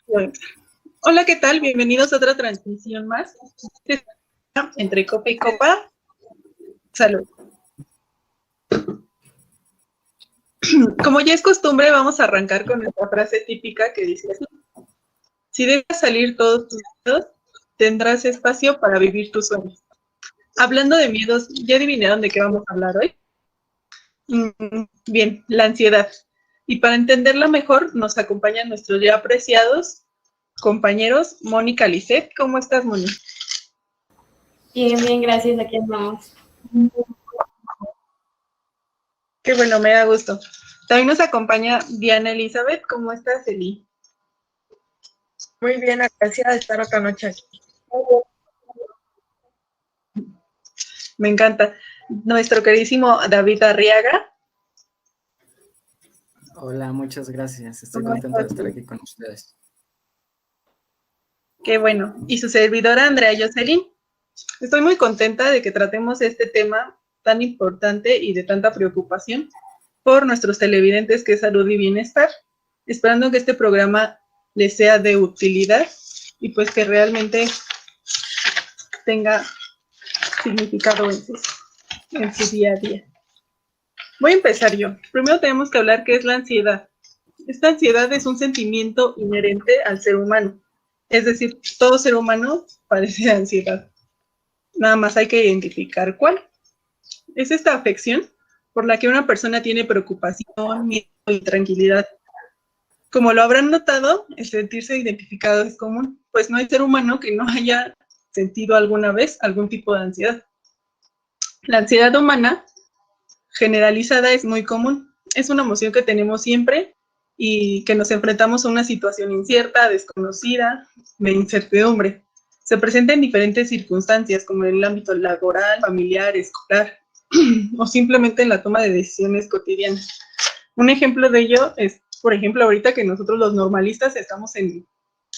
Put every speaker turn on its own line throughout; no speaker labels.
Bueno, hola, ¿qué tal? Bienvenidos a otra transmisión más. Entre copa y copa. Salud. Como ya es costumbre, vamos a arrancar con nuestra frase típica que dice así: si dejas salir todos tus miedos, tendrás espacio para vivir tus sueños. Hablando de miedos, ¿ya adivinaron de qué vamos a hablar hoy? Bien, la ansiedad. Y para entenderla mejor, nos acompañan nuestros ya apreciados compañeros, Mónica Lisset. ¿Cómo estás, Mónica?
Bien, bien, gracias. Aquí andamos.
Qué bueno, me da gusto. También nos acompaña Diana Elizabeth. ¿Cómo estás, Eli?
Muy bien, agradecida de estar otra noche aquí.
Me encanta. Nuestro queridísimo David Arriaga.
Hola, muchas gracias. Estoy contento de estar aquí con ustedes.
Qué bueno. Y su servidora Andrea Jocelyn. Estoy muy contenta de que tratemos este tema tan importante y de tanta preocupación por nuestros televidentes, que es salud y bienestar, esperando que este programa les sea de utilidad y pues que realmente tenga significado en su día a día. Voy a empezar yo. Primero tenemos que hablar qué es la ansiedad. Esta ansiedad es un sentimiento inherente al ser humano. Es decir, todo ser humano padece de ansiedad. Nada más hay que identificar cuál. Es esta afección por la que una persona tiene preocupación, miedo y tranquilidad. Como lo habrán notado, el sentirse identificado es común, pues no hay ser humano que no haya sentido alguna vez algún tipo de ansiedad. La ansiedad humana generalizada es muy común. Es una emoción que tenemos siempre y que nos enfrentamos a una situación incierta, desconocida, de incertidumbre. Se presenta en diferentes circunstancias, como en el ámbito laboral, familiar, escolar, o simplemente en la toma de decisiones cotidianas. Un ejemplo de ello es, por ejemplo, ahorita que nosotros los normalistas estamos en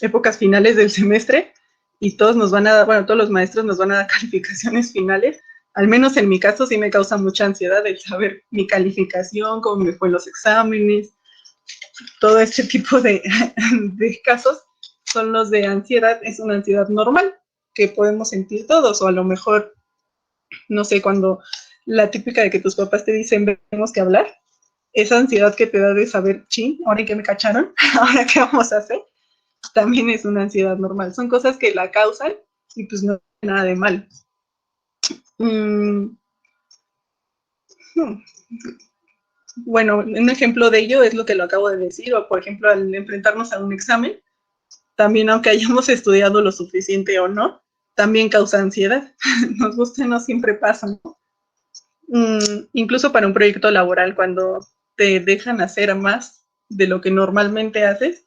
épocas finales del semestre y todos nos van a dar, bueno, todos los maestros nos van a dar calificaciones finales. Al menos en mi caso sí me causa mucha ansiedad el saber mi calificación, cómo me fue los exámenes, todo este tipo de casos son los de ansiedad. Es una ansiedad normal que podemos sentir todos, o a lo mejor, no sé, cuando la típica de que tus papás te dicen tenemos que hablar, esa ansiedad que te da de saber, ching, ahora que me cacharon, ahora qué vamos a hacer, también es una ansiedad normal. Son cosas que la causan y pues no hay nada de mal. Bueno, un ejemplo de ello es lo que lo acabo de decir, o por ejemplo, al enfrentarnos a un examen, también aunque hayamos estudiado lo suficiente o no, también causa ansiedad. Nos gusta, no siempre pasa, ¿no? Incluso para un proyecto laboral, cuando te dejan hacer más de lo que normalmente haces,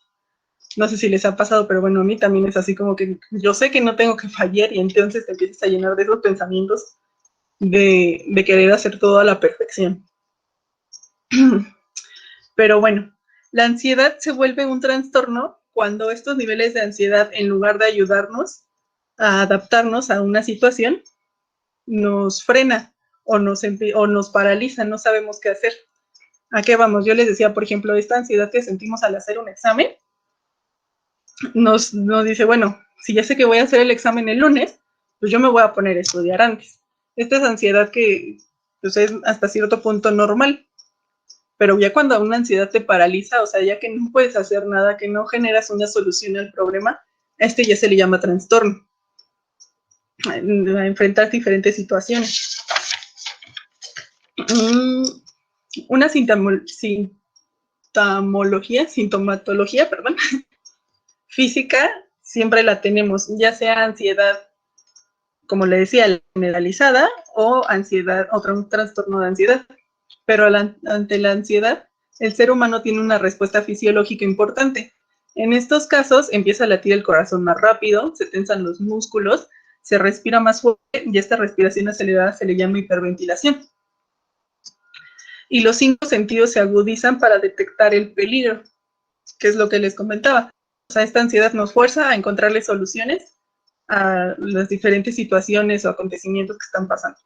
no sé si les ha pasado, pero bueno, a mí también es así como que yo sé que no tengo que fallar y entonces te empiezas a llenar de esos pensamientos de querer hacer todo a la perfección. Pero bueno, la ansiedad se vuelve un trastorno cuando estos niveles de ansiedad, en lugar de ayudarnos a adaptarnos a una situación, nos frena o nos paraliza, no sabemos qué hacer. ¿A qué vamos? Yo les decía, por ejemplo, esta ansiedad que sentimos al hacer un examen, nos dice, bueno, si ya sé que voy a hacer el examen el lunes, pues yo me voy a poner a estudiar antes. Esta es ansiedad que pues, es hasta cierto punto normal, pero ya cuando una ansiedad te paraliza, o sea, ya que no puedes hacer nada, que no generas una solución al problema, a este ya se le llama trastorno, a enfrentar diferentes situaciones. Una sintomatología, perdón, física, siempre la tenemos, ya sea ansiedad, como le decía, generalizada, o ansiedad, otro trastorno de ansiedad. Pero ante la ansiedad, el ser humano tiene una respuesta fisiológica importante. En estos casos empieza a latir el corazón más rápido, se tensan los músculos, se respira más fuerte y esta respiración acelerada se le llama hiperventilación. Y los 5 sentidos se agudizan para detectar el peligro, que es lo que les comentaba. O sea, esta ansiedad nos fuerza a encontrarle soluciones a las diferentes situaciones o acontecimientos que están pasando.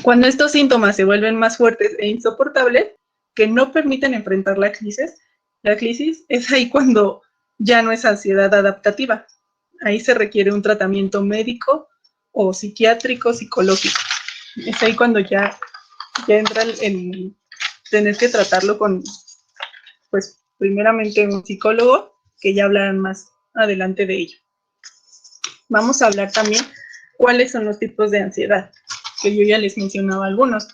Cuando estos síntomas se vuelven más fuertes e insoportables, que no permiten enfrentar la crisis es ahí cuando ya no es ansiedad adaptativa. Ahí se requiere un tratamiento médico o psiquiátrico, psicológico. Es ahí cuando ya entra el tener que tratarlo con, pues, primeramente un psicólogo, que ya hablarán más adelante de ello. Vamos a hablar también cuáles son los tipos de ansiedad, que yo ya les mencionaba algunos.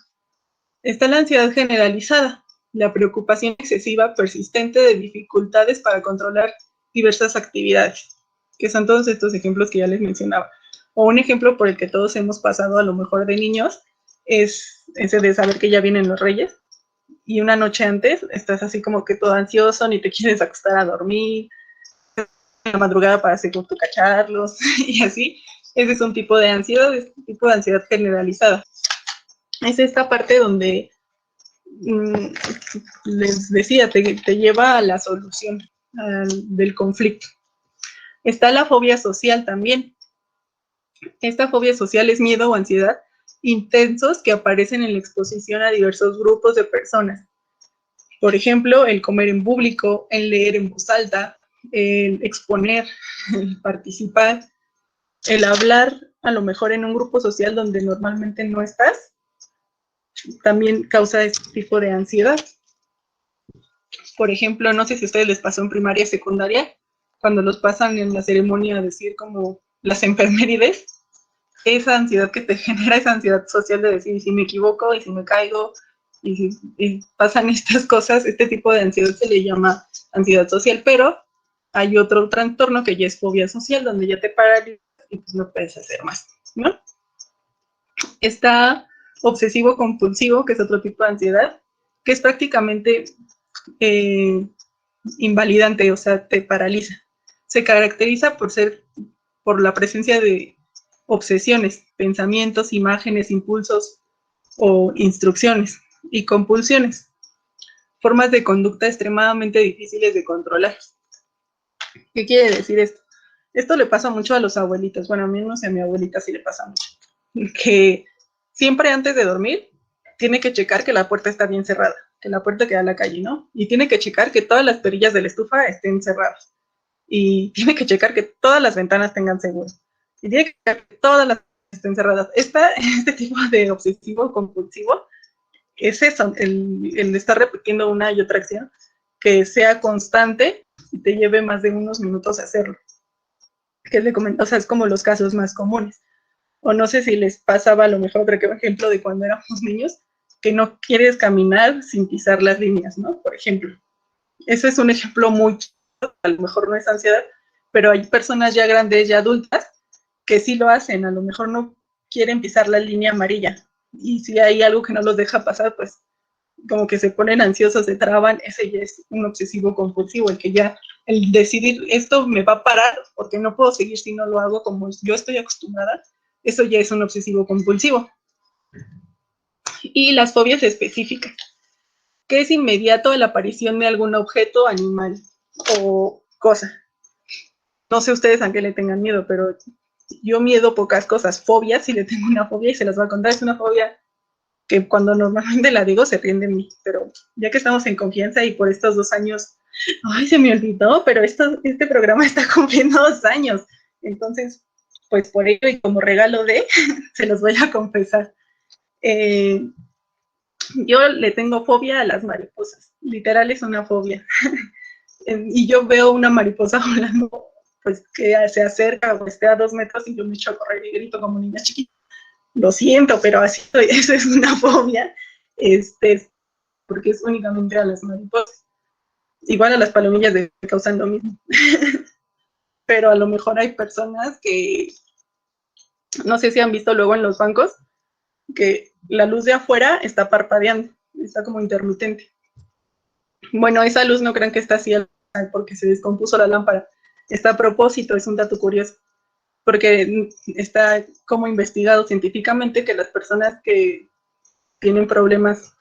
Está la ansiedad generalizada, la preocupación excesiva persistente de dificultades para controlar diversas actividades, que son todos estos ejemplos que ya les mencionaba. O un ejemplo por el que todos hemos pasado a lo mejor de niños es ese de saber que ya vienen los reyes y una noche antes estás así como que todo ansioso, ni te quieres acostar a dormir, la madrugada para según tú cacharlos y así. Ese es un tipo de ansiedad, es un tipo de ansiedad generalizada. Es esta parte donde les decía, te lleva a la solución del conflicto. Está la fobia social también. Esta fobia social es miedo o ansiedad intensos que aparecen en la exposición a diversos grupos de personas. Por ejemplo, el comer en público, el leer en voz alta, el exponer, el participar, el hablar a lo mejor en un grupo social donde normalmente no estás, también causa este tipo de ansiedad. Por ejemplo, no sé si a ustedes les pasó en primaria y secundaria, cuando los pasan en la ceremonia a decir como las enfermerides, esa ansiedad que te genera, esa ansiedad social de decir, si me equivoco y si me caigo, y pasan estas cosas, este tipo de ansiedad se le llama ansiedad social, pero hay otro trastorno que ya es fobia social, donde ya te paralizas y pues no puedes hacer más, ¿no? Está obsesivo compulsivo, que es otro tipo de ansiedad, que es prácticamente invalidante, o sea, te paraliza. Se caracteriza por la presencia de obsesiones, pensamientos, imágenes, impulsos o instrucciones y compulsiones, formas de conducta extremadamente difíciles de controlar. ¿Qué quiere decir esto? Esto le pasa mucho a los abuelitos, bueno, a mí no sé, a mi abuelita sí le pasa mucho, que siempre antes de dormir tiene que checar que la puerta está bien cerrada, que la puerta que da a la calle, ¿no? Y tiene que checar que todas las perillas de la estufa estén cerradas. Y tiene que checar que todas las ventanas tengan seguro. Y tiene que checar que todas las estén cerradas. Este tipo de obsesivo compulsivo es eso, el estar repitiendo una y otra acción, que sea constante y te lleve más de unos minutos hacerlo. Que le comento, o sea, es como los casos más comunes. O no sé si les pasaba a lo mejor otro ejemplo de cuando éramos niños, que no quieres caminar sin pisar las líneas, ¿no? Por ejemplo. Ese es un ejemplo muy chido, a lo mejor no es ansiedad, pero hay personas ya grandes, ya adultas, que sí lo hacen, a lo mejor no quieren pisar la línea amarilla, y si hay algo que no los deja pasar, pues como que se ponen ansiosos, se traban, ese ya es un obsesivo compulsivo, el que ya, el decidir esto me va a parar, porque no puedo seguir si no lo hago como yo estoy acostumbrada, eso ya es un obsesivo compulsivo. Y las fobias específicas, que es inmediato la aparición de algún objeto, animal o cosa. No sé ustedes a qué le tengan miedo, pero yo miedo pocas cosas. Fobias, si le tengo una fobia y se las voy a contar, es una fobia que cuando normalmente la digo se ríen de mí, pero ya que estamos en confianza y por estos 2 años, ay, se me olvidó, pero este programa está cumpliendo 2 años. Entonces, pues por ello y como regalo se los voy a confesar. Yo le tengo fobia a las mariposas, literal es una fobia. Y yo veo una mariposa volando, pues que se acerca o esté a 2 metros y yo me echo a correr y grito como niña chiquita. Lo siento, pero así estoy, eso es una fobia, porque es únicamente a las mariposas. Igual a las palomillas causan lo mismo. Pero a lo mejor hay personas que, no sé si han visto luego en los bancos, que la luz de afuera está parpadeando, está como intermitente. Bueno, esa luz no crean que está así porque se descompuso la lámpara. Está a propósito, es un dato curioso, porque está como investigado científicamente que las personas que tienen problemas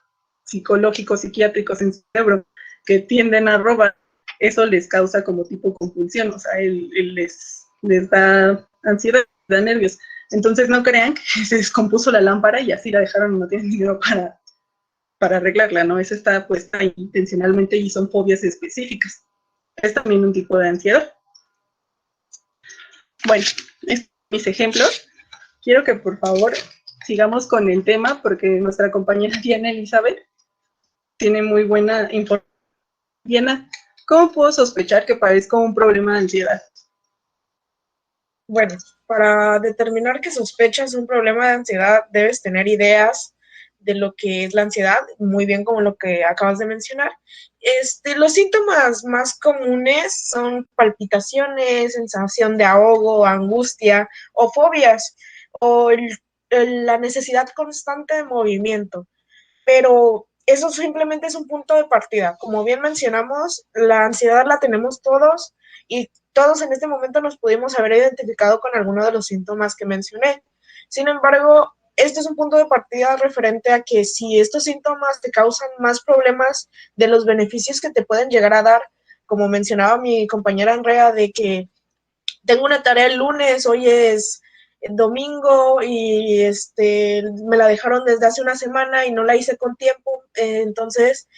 psicológicos, psiquiátricos en su cerebro, que tienden a robar, eso les causa como tipo compulsión, o sea, les da ansiedad, les da nervios. Entonces no crean que se descompuso la lámpara y así la dejaron y no tienen dinero para arreglarla, ¿no? Eso está puesta intencionalmente y son fobias específicas. es también un tipo de ansiedad. Bueno, estos son mis ejemplos. Quiero que por favor sigamos con el tema porque nuestra compañera Diana Elizabeth tiene muy buena información. Diana, ¿cómo puedo sospechar que padezco un problema de ansiedad?
Bueno, para determinar que sospechas un problema de ansiedad, debes tener ideas de lo que es la ansiedad, muy bien como lo que acabas de mencionar. Los síntomas más comunes son palpitaciones, sensación de ahogo, angustia o fobias, o la necesidad constante de movimiento. Pero eso simplemente es un punto de partida. Como bien mencionamos, la ansiedad la tenemos todos y todos en este momento nos pudimos haber identificado con alguno de los síntomas que mencioné. Sin embargo, este es un punto de partida referente a que si estos síntomas te causan más problemas de los beneficios que te pueden llegar a dar, como mencionaba mi compañera Andrea, de que tengo una tarea el lunes, hoy es el domingo y me la dejaron desde hace una semana y no la hice con tiempo, entonces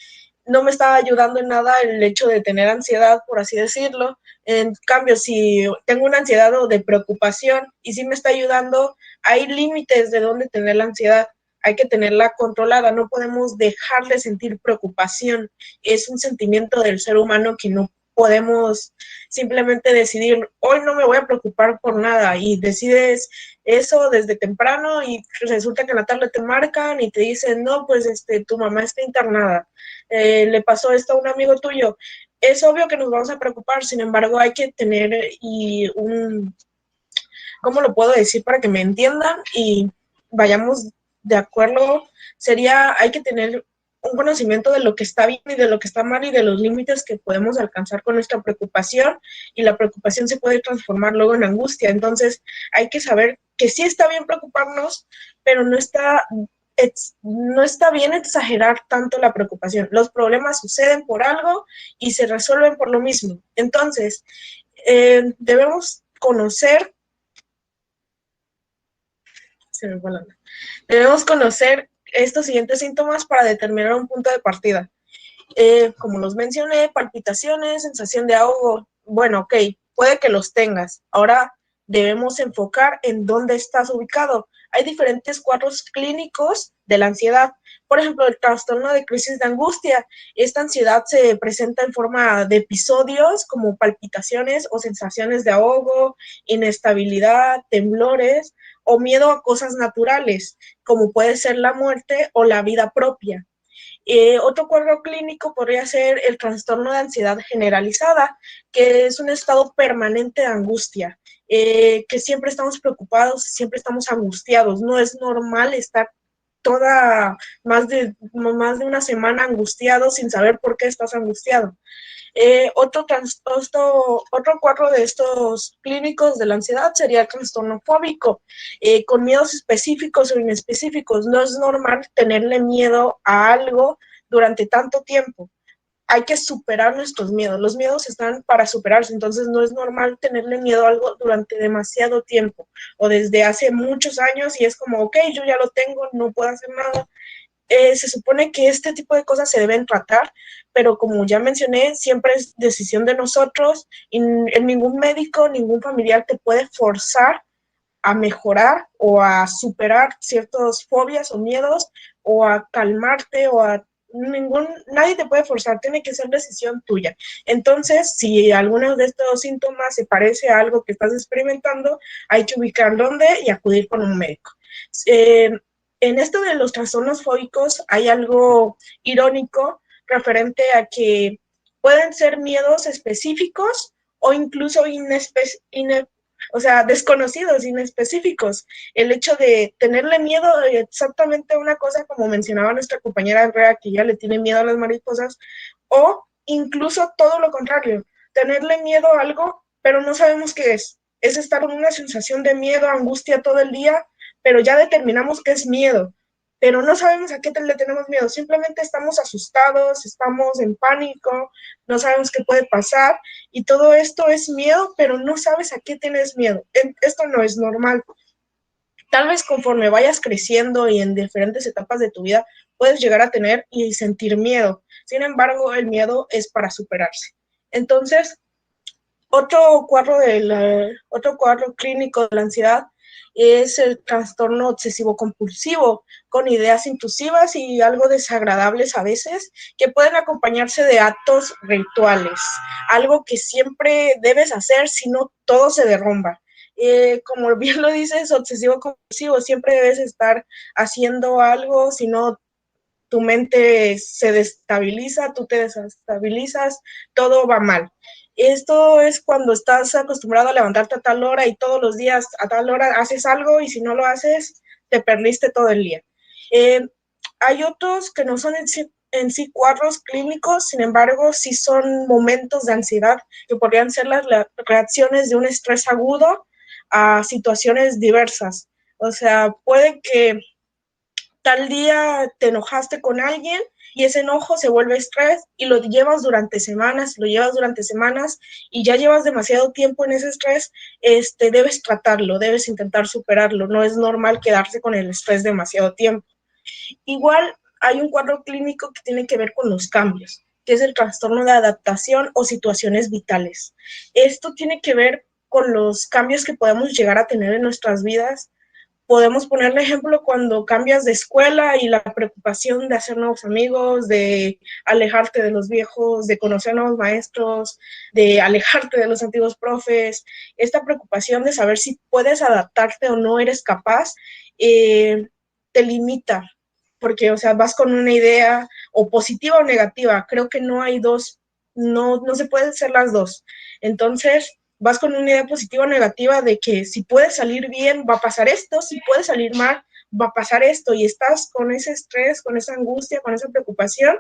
no me estaba ayudando en nada el hecho de tener ansiedad, por así decirlo. En cambio, si tengo una ansiedad o de preocupación y sí me está ayudando, hay límites de dónde tener la ansiedad. Hay que tenerla controlada, no podemos dejar de sentir preocupación. Es un sentimiento del ser humano que no podemos simplemente decidir, hoy no me voy a preocupar por nada, y decides eso desde temprano y resulta que en la tarde te marcan y te dicen, no, pues tu mamá está internada, le pasó esto a un amigo tuyo. Es obvio que nos vamos a preocupar, sin embargo hay que tener ¿cómo lo puedo decir para que me entiendan y vayamos de acuerdo? Hay que tener un conocimiento de lo que está bien y de lo que está mal y de los límites que podemos alcanzar con nuestra preocupación, y la preocupación se puede transformar luego en angustia. Entonces hay que saber que sí está bien preocuparnos, pero no está bien exagerar tanto la preocupación. Los problemas suceden por algo y se resuelven por lo mismo. Entonces, debemos conocer Debemos conocer estos siguientes síntomas para determinar un punto de partida. Como los mencioné, palpitaciones, sensación de ahogo. Bueno, ok, puede que los tengas. Ahora debemos enfocar en dónde estás ubicado. Hay diferentes cuadros clínicos de la ansiedad. Por ejemplo, el trastorno de crisis de angustia. Esta ansiedad se presenta en forma de episodios como palpitaciones o sensaciones de ahogo, inestabilidad, temblores o miedo a cosas naturales, como puede ser la muerte o la vida propia. Otro cuadro clínico podría ser el trastorno de ansiedad generalizada, que es un estado permanente de angustia, que siempre estamos preocupados, siempre estamos angustiados. No es normal estar más de una semana angustiado sin saber por qué estás angustiado. Otro cuadro de estos clínicos de la ansiedad sería el trastorno fóbico, con miedos específicos o inespecíficos. No es normal tenerle miedo a algo durante tanto tiempo. Hay que superar nuestros miedos. Los miedos están para superarse, entonces no es normal tenerle miedo a algo durante demasiado tiempo o desde hace muchos años y es como, ok, yo ya lo tengo, no puedo hacer nada. Se supone que este tipo de cosas se deben tratar, pero como ya mencioné, siempre es decisión de nosotros y ningún médico, ningún familiar te puede forzar a mejorar o a superar ciertas fobias o miedos o a calmarte o a nadie te puede forzar, tiene que ser decisión tuya. Entonces, si alguno de estos síntomas se parece a algo que estás experimentando, hay que ubicar dónde y acudir con un médico. En esto de los trastornos fóbicos hay algo irónico referente a que pueden ser miedos específicos o incluso desconocidos, inespecíficos. El hecho de tenerle miedo exactamente a una cosa, como mencionaba nuestra compañera Andrea, que ya le tiene miedo a las mariposas, o incluso todo lo contrario, tenerle miedo a algo, pero no sabemos qué es. Es estar en una sensación de miedo, angustia todo el día, pero ya determinamos que es miedo, pero no sabemos a qué le tenemos miedo, simplemente estamos asustados, estamos en pánico, no sabemos qué puede pasar, y todo esto es miedo, pero no sabes a qué tienes miedo. Esto no es normal. Tal vez conforme vayas creciendo y en diferentes etapas de tu vida, puedes llegar a tener y sentir miedo. Sin embargo, el miedo es para superarse. Entonces, otro cuadro clínico de la ansiedad es el trastorno obsesivo-compulsivo, con ideas intrusivas y algo desagradables a veces, que pueden acompañarse de actos rituales, algo que siempre debes hacer, si no todo se derrumba. Como bien lo dices, obsesivo-compulsivo, siempre debes estar haciendo algo, si no tu mente se destabiliza, tú te desestabilizas, todo va mal. Esto es cuando estás acostumbrado a levantarte a tal hora y todos los días a tal hora haces algo y si no lo haces, te perdiste todo el día. Eh, Hay otros que no son en sí cuadros clínicos, sin embargo, sí son momentos de ansiedad que podrían ser las reacciones de un estrés agudo a situaciones diversas. O sea, puede que tal día te enojaste con alguien y ese enojo se vuelve estrés y lo llevas durante semanas y ya llevas demasiado tiempo en ese estrés, debes tratarlo, debes intentar superarlo, no es normal quedarse con el estrés demasiado tiempo. Igual hay un cuadro clínico que tiene que ver con los cambios, que es el trastorno de adaptación o situaciones vitales. Esto tiene que ver con los cambios que podemos llegar a tener en nuestras vidas. Podemos ponerle ejemplo cuando cambias de escuela y la preocupación de hacer nuevos amigos, de alejarte de los viejos, de conocer nuevos maestros, de alejarte de los antiguos profes, esta preocupación de saber si puedes adaptarte o no eres capaz, te limita, porque, o sea, vas con una idea o positiva o negativa, creo que no hay dos, no se pueden ser las dos. Entonces, vas con una idea positiva o negativa de que si puede salir bien va a pasar esto, si puede salir mal va a pasar esto, y estás con ese estrés, con esa angustia, con esa preocupación,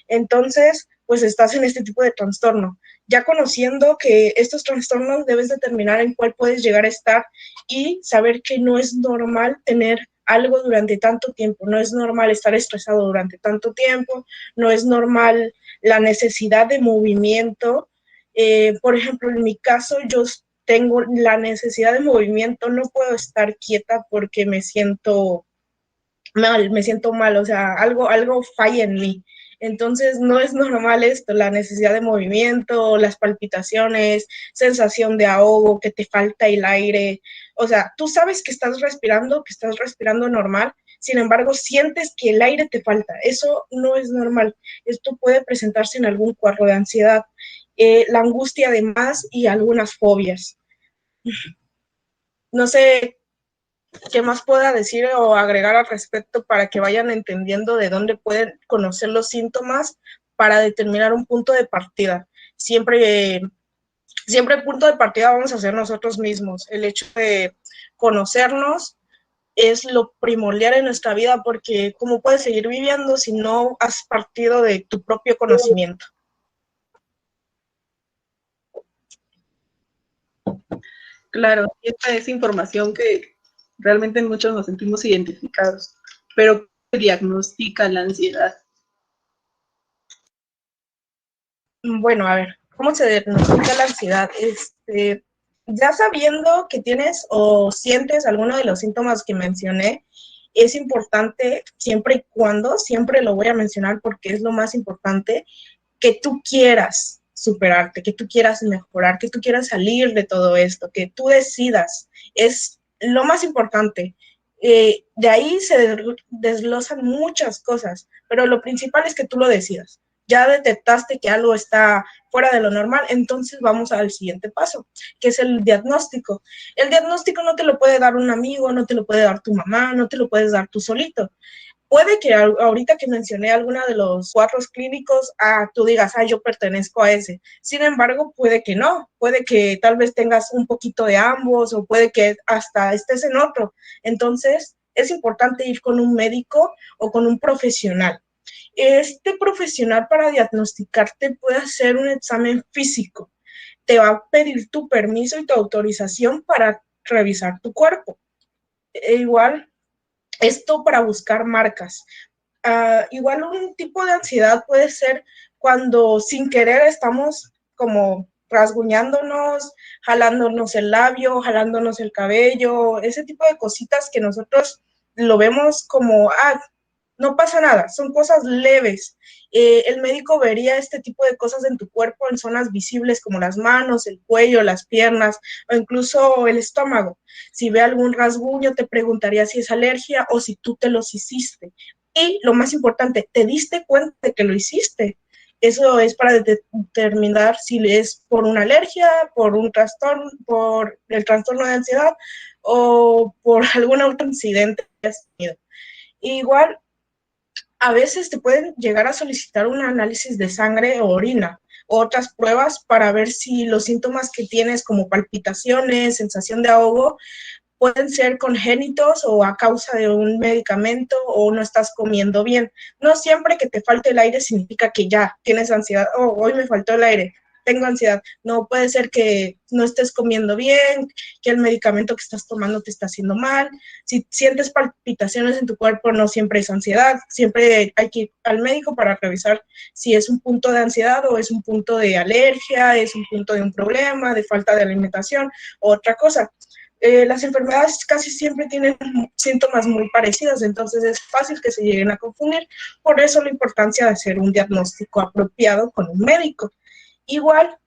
entonces pues estás en este tipo de trastorno. Ya conociendo que estos trastornos debes determinar en cuál puedes llegar a estar y saber que no es normal tener algo durante tanto tiempo, no es normal estar estresado durante tanto tiempo, no es normal la necesidad de movimiento. Por ejemplo, en mi caso, yo tengo la necesidad de movimiento, no puedo estar quieta porque me siento mal, o sea, algo falla en mí. Entonces, no es normal esto, la necesidad de movimiento, las palpitaciones, sensación de ahogo, que te falta el aire. O sea, tú sabes que estás respirando normal, sin embargo, sientes que el aire te falta. Eso no es normal. Esto puede presentarse en algún cuadro de ansiedad, la angustia además y algunas fobias. No sé qué más pueda decir o agregar al respecto para que vayan entendiendo de dónde pueden conocer los síntomas para determinar un punto de partida. Siempre el punto de partida vamos a ser nosotros mismos. El hecho de conocernos es lo primordial en nuestra vida, porque ¿cómo puedes seguir viviendo si no has partido de tu propio conocimiento?
Claro, y esta es información que realmente muchos nos sentimos identificados, pero ¿cómo se diagnostica la ansiedad?
Bueno, a ver, ¿cómo se diagnostica la ansiedad? Ya sabiendo que tienes o sientes alguno de los síntomas que mencioné, es importante siempre y cuando, siempre lo voy a mencionar porque es lo más importante, que tú quieras superarte, que tú quieras mejorar, que tú quieras salir de todo esto, que tú decidas, es lo más importante. De ahí se desglosan muchas cosas, pero lo principal es que tú lo decidas. Ya detectaste que algo está fuera de lo normal, entonces vamos al siguiente paso, que es el diagnóstico. El diagnóstico no te lo puede dar un amigo, no te lo puede dar tu mamá, no te lo puedes dar tú solito. Puede que ahorita que mencioné alguna de los cuadros clínicos, tú digas, yo pertenezco a ese. Sin embargo, puede que no, puede que tal vez tengas un poquito de ambos o puede que hasta estés en otro. Entonces, es importante ir con un médico o con un profesional. Este profesional para diagnosticarte puede hacer un examen físico. Te va a pedir tu permiso y tu autorización para revisar tu cuerpo. Igual, esto para buscar marcas. Igual un tipo de ansiedad puede ser cuando sin querer estamos como rasguñándonos, jalándonos el labio, jalándonos el cabello, ese tipo de cositas que nosotros lo vemos como, no pasa nada, son cosas leves. El médico vería este tipo de cosas en tu cuerpo en zonas visibles como las manos, el cuello, las piernas o incluso el estómago. Si ve algún rasguño, te preguntaría si es alergia o si tú te los hiciste. Y lo más importante, ¿te diste cuenta de que lo hiciste? Eso es para determinar si es por una alergia, por un trastorno, por el trastorno de ansiedad o por algún otro incidente que has tenido. Igual, a veces te pueden llegar a solicitar un análisis de sangre o orina, o otras pruebas para ver si los síntomas que tienes como palpitaciones, sensación de ahogo, pueden ser congénitos o a causa de un medicamento o no estás comiendo bien. No siempre que te falte el aire significa que ya tienes ansiedad. Oh, hoy me faltó el aire, tengo ansiedad. No, puede ser que no estés comiendo bien, que el medicamento que estás tomando te está haciendo mal. Si sientes palpitaciones en tu cuerpo, no siempre es ansiedad. Siempre hay que ir al médico para revisar si es un punto de ansiedad o es un punto de alergia, es un punto de un problema, de falta de alimentación o otra cosa. Las enfermedades casi siempre tienen síntomas muy parecidos, entonces es fácil que se lleguen a confundir. Por eso la importancia de hacer un diagnóstico apropiado con un médico. Igual,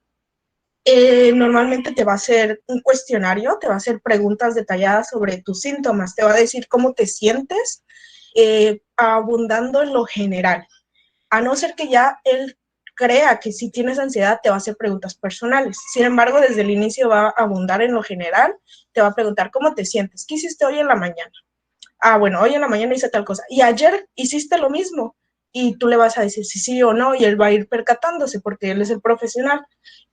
normalmente te va a hacer un cuestionario, te va a hacer preguntas detalladas sobre tus síntomas, te va a decir cómo te sientes, abundando en lo general. A no ser que ya él crea que si tienes ansiedad, te va a hacer preguntas personales. Sin embargo, desde el inicio va a abundar en lo general, te va a preguntar cómo te sientes, qué hiciste hoy en la mañana. Ah, bueno, hoy en la mañana hice tal cosa. Y ayer hiciste lo mismo. Y tú le vas a decir si sí o no, y él va a ir percatándose porque él es el profesional.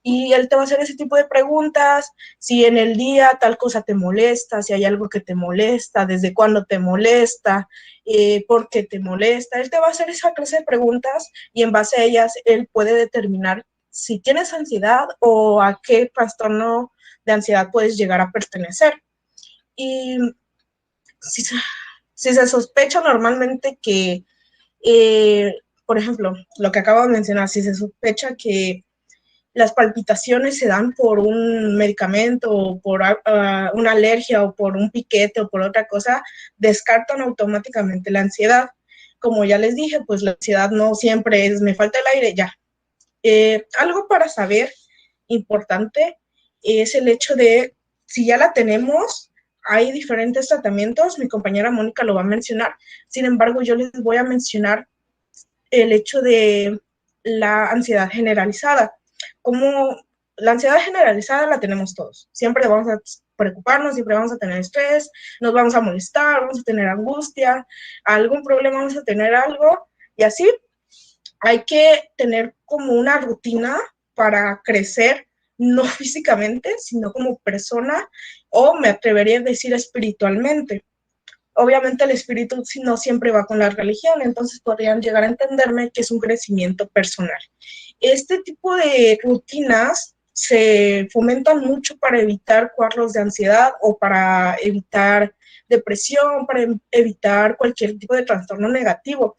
Y él te va a hacer ese tipo de preguntas, si en el día tal cosa te molesta, si hay algo que te molesta, desde cuándo te molesta, por qué te molesta. Él te va a hacer esa clase de preguntas y en base a ellas él puede determinar si tienes ansiedad o a qué trastorno de ansiedad puedes llegar a pertenecer. Y si se sospecha normalmente que, por ejemplo, lo que acabo de mencionar, si se sospecha que las palpitaciones se dan por un medicamento o por una alergia o por un piquete o por otra cosa, descartan automáticamente la ansiedad. Como ya les dije, pues la ansiedad no siempre es me falta el aire, ya. Algo para saber importante es el hecho de si ya la tenemos, hay diferentes tratamientos, mi compañera Mónica lo va a mencionar, sin embargo yo les voy a mencionar el hecho de la ansiedad generalizada. Como la ansiedad generalizada la tenemos todos, siempre vamos a preocuparnos, siempre vamos a tener estrés, nos vamos a molestar, vamos a tener angustia, algún problema vamos a tener algo, y así hay que tener como una rutina para crecer, no físicamente, sino como persona, o me atrevería a decir espiritualmente. Obviamente el espíritu no siempre va con la religión, entonces podrían llegar a entenderme que es un crecimiento personal. Este tipo de rutinas se fomentan mucho para evitar cuadros de ansiedad o para evitar depresión, para evitar cualquier tipo de trastorno negativo.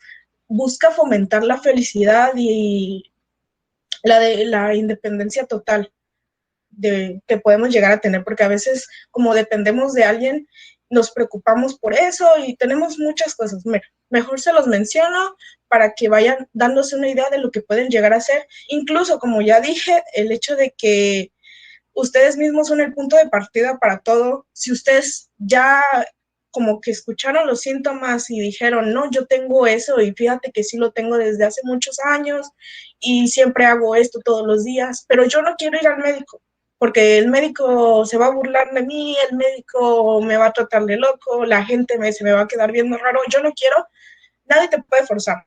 Busca fomentar la felicidad y la independencia total que podemos llegar a tener, porque a veces como dependemos de alguien, nos preocupamos por eso y tenemos muchas cosas. Mejor se los menciono para que vayan dándose una idea de lo que pueden llegar a ser. Incluso, como ya dije, el hecho de que ustedes mismos son el punto de partida para todo. Si ustedes ya como que escucharon los síntomas y dijeron, no, yo tengo eso y fíjate que sí lo tengo desde hace muchos años y siempre hago esto todos los días, pero yo no quiero ir al médico porque el médico se va a burlar de mí, el médico me va a tratar de loco, la gente se me va a quedar viendo raro, yo no quiero, nadie te puede forzar.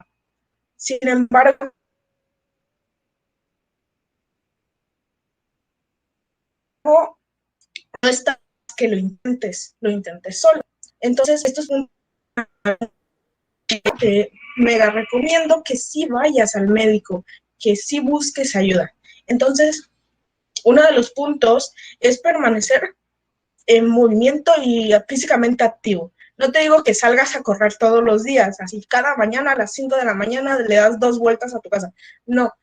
Sin embargo, no está que lo intentes solo. Entonces, esto es un te mega recomiendo que sí vayas al médico, que sí busques ayuda. Entonces, uno de los puntos es permanecer en movimiento y físicamente activo. No te digo que salgas a correr todos los días, así cada mañana a las 5 de la mañana le das 2 vueltas a tu casa. No,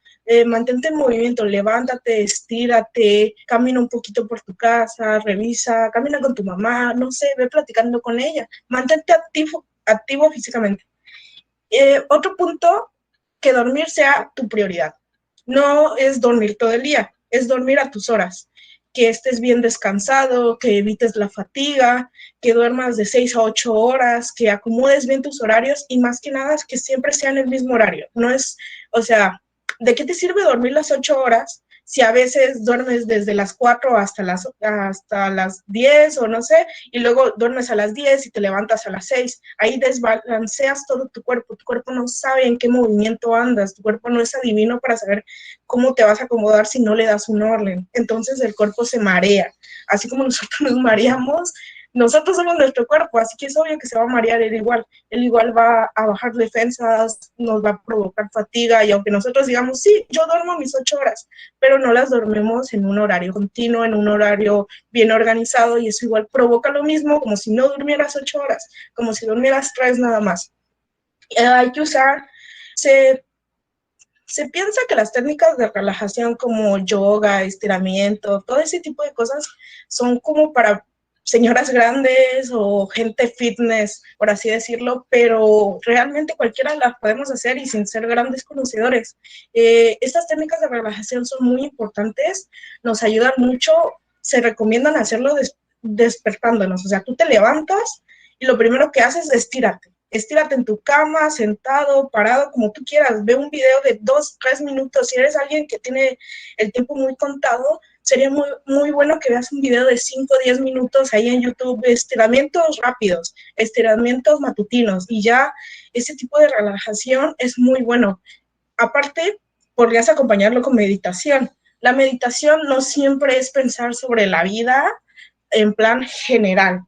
mantente en movimiento, levántate, estírate, camina un poquito por tu casa, revisa, camina con tu mamá, no sé, ve platicando con ella. Mantente activo físicamente. Otro punto, que dormir sea tu prioridad. No es dormir todo el día, es dormir a tus horas, que estés bien descansado, que evites la fatiga, que duermas de 6 a 8 horas, que acomodes bien tus horarios y más que nada que siempre sea en el mismo horario. No es, o sea, ¿de qué te sirve dormir las 8 horas si a veces duermes desde las 4 hasta las 10 o no sé, y luego duermes a las 10 y te levantas a las 6? Ahí desbalanceas todo tu cuerpo no sabe en qué movimiento andas, tu cuerpo no es adivino para saber cómo te vas a acomodar si no le das un orden. Entonces el cuerpo se marea, así como nosotros nos mareamos, nosotros somos nuestro cuerpo, así que es obvio que se va a marear él igual va a bajar defensas, nos va a provocar fatiga, y aunque nosotros digamos, sí, yo duermo mis 8 horas, pero no las dormimos en un horario continuo, en un horario bien organizado, y eso igual provoca lo mismo, como si no durmieras 8 horas, como si durmieras 3 nada más. Hay que usar, se piensa que las técnicas de relajación como yoga, estiramiento, todo ese tipo de cosas son como para señoras grandes o gente fitness, por así decirlo, pero realmente cualquiera las podemos hacer y sin ser grandes conocedores. Estas técnicas de relajación son muy importantes, nos ayudan mucho, se recomiendan hacerlo despertándonos, o sea, tú te levantas y lo primero que haces es estírate. Estírate en tu cama, sentado, parado, como tú quieras. Ve un video de 2, 3 minutos. Si eres alguien que tiene el tiempo muy contado, sería muy, muy bueno que veas un video de 5 o 10 minutos ahí en YouTube, estiramientos rápidos, estiramientos matutinos, y ya ese tipo de relajación es muy bueno. Aparte, podrías acompañarlo con meditación. La meditación no siempre es pensar sobre la vida en plan general.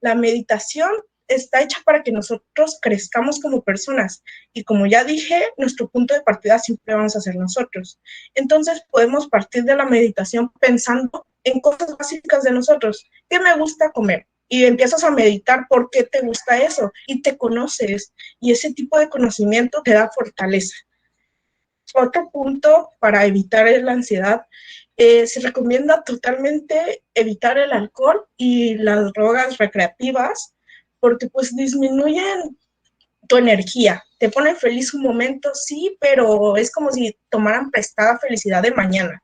La meditación está hecha para que nosotros crezcamos como personas, y como ya dije, nuestro punto de partida siempre vamos a ser nosotros. Entonces podemos partir de la meditación pensando en cosas básicas de nosotros. ¿Qué me gusta comer? Y empiezas a meditar por qué te gusta eso y te conoces, y ese tipo de conocimiento te da fortaleza. Otro punto para evitar la ansiedad, se recomienda totalmente evitar el alcohol y las drogas recreativas, porque pues disminuyen tu energía, te ponen feliz un momento, sí, pero es como si tomaran prestada felicidad de mañana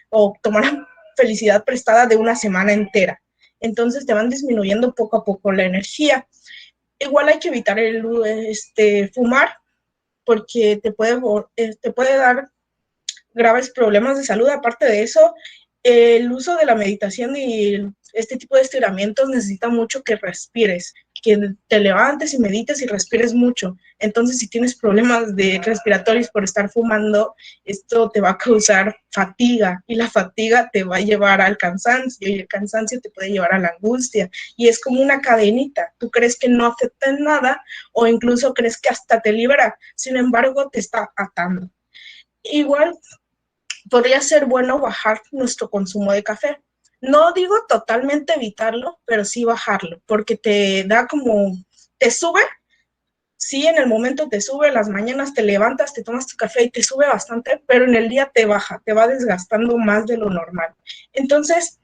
o tomaran felicidad prestada de una semana entera. Entonces te van disminuyendo poco a poco la energía. Igual hay que evitar fumar, porque te puede dar graves problemas de salud. Aparte de eso, el uso de la meditación y este tipo de estiramientos necesita mucho que respires, que te levantes y medites y respires mucho. Entonces, si tienes problemas de respiratorios por estar fumando, esto te va a causar fatiga, y la fatiga te va a llevar al cansancio, y el cansancio te puede llevar a la angustia, y es como una cadenita. Tú crees que no afecta en nada, o incluso crees que hasta te libera, sin embargo, te está atando. Igual podría ser bueno bajar nuestro consumo de café. No digo totalmente evitarlo, pero sí bajarlo, porque te da como, te sube, sí, en el momento te sube, las mañanas te levantas, te tomas tu café y te sube bastante, pero en el día te baja, te va desgastando más de lo normal. Entonces,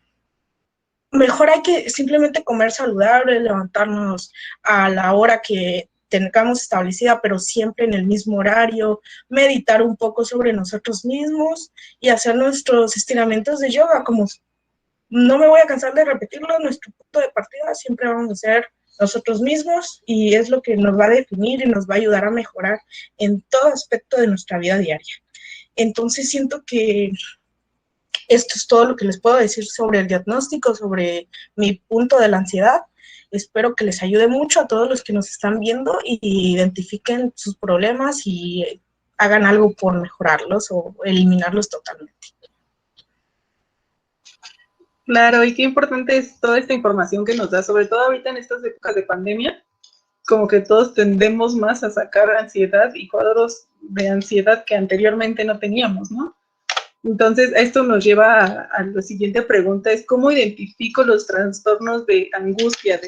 mejor hay que simplemente comer saludable, levantarnos a la hora que tengamos establecida, pero siempre en el mismo horario, meditar un poco sobre nosotros mismos y hacer nuestros estiramientos de yoga. Como no me voy a cansar de repetirlo, nuestro punto de partida siempre vamos a ser nosotros mismos, y es lo que nos va a definir y nos va a ayudar a mejorar en todo aspecto de nuestra vida diaria. Entonces siento que esto es todo lo que les puedo decir sobre el diagnóstico, sobre mi punto de la ansiedad. Espero que les ayude mucho a todos los que nos están viendo y identifiquen sus problemas y hagan algo por mejorarlos o eliminarlos totalmente.
Claro, y qué importante es toda esta información que nos da, sobre todo ahorita en estas épocas de pandemia, como que todos tendemos más a sacar ansiedad y cuadros de ansiedad que anteriormente no teníamos, ¿no? Entonces, esto nos lleva a la siguiente pregunta, es ¿cómo identifico los trastornos de angustia?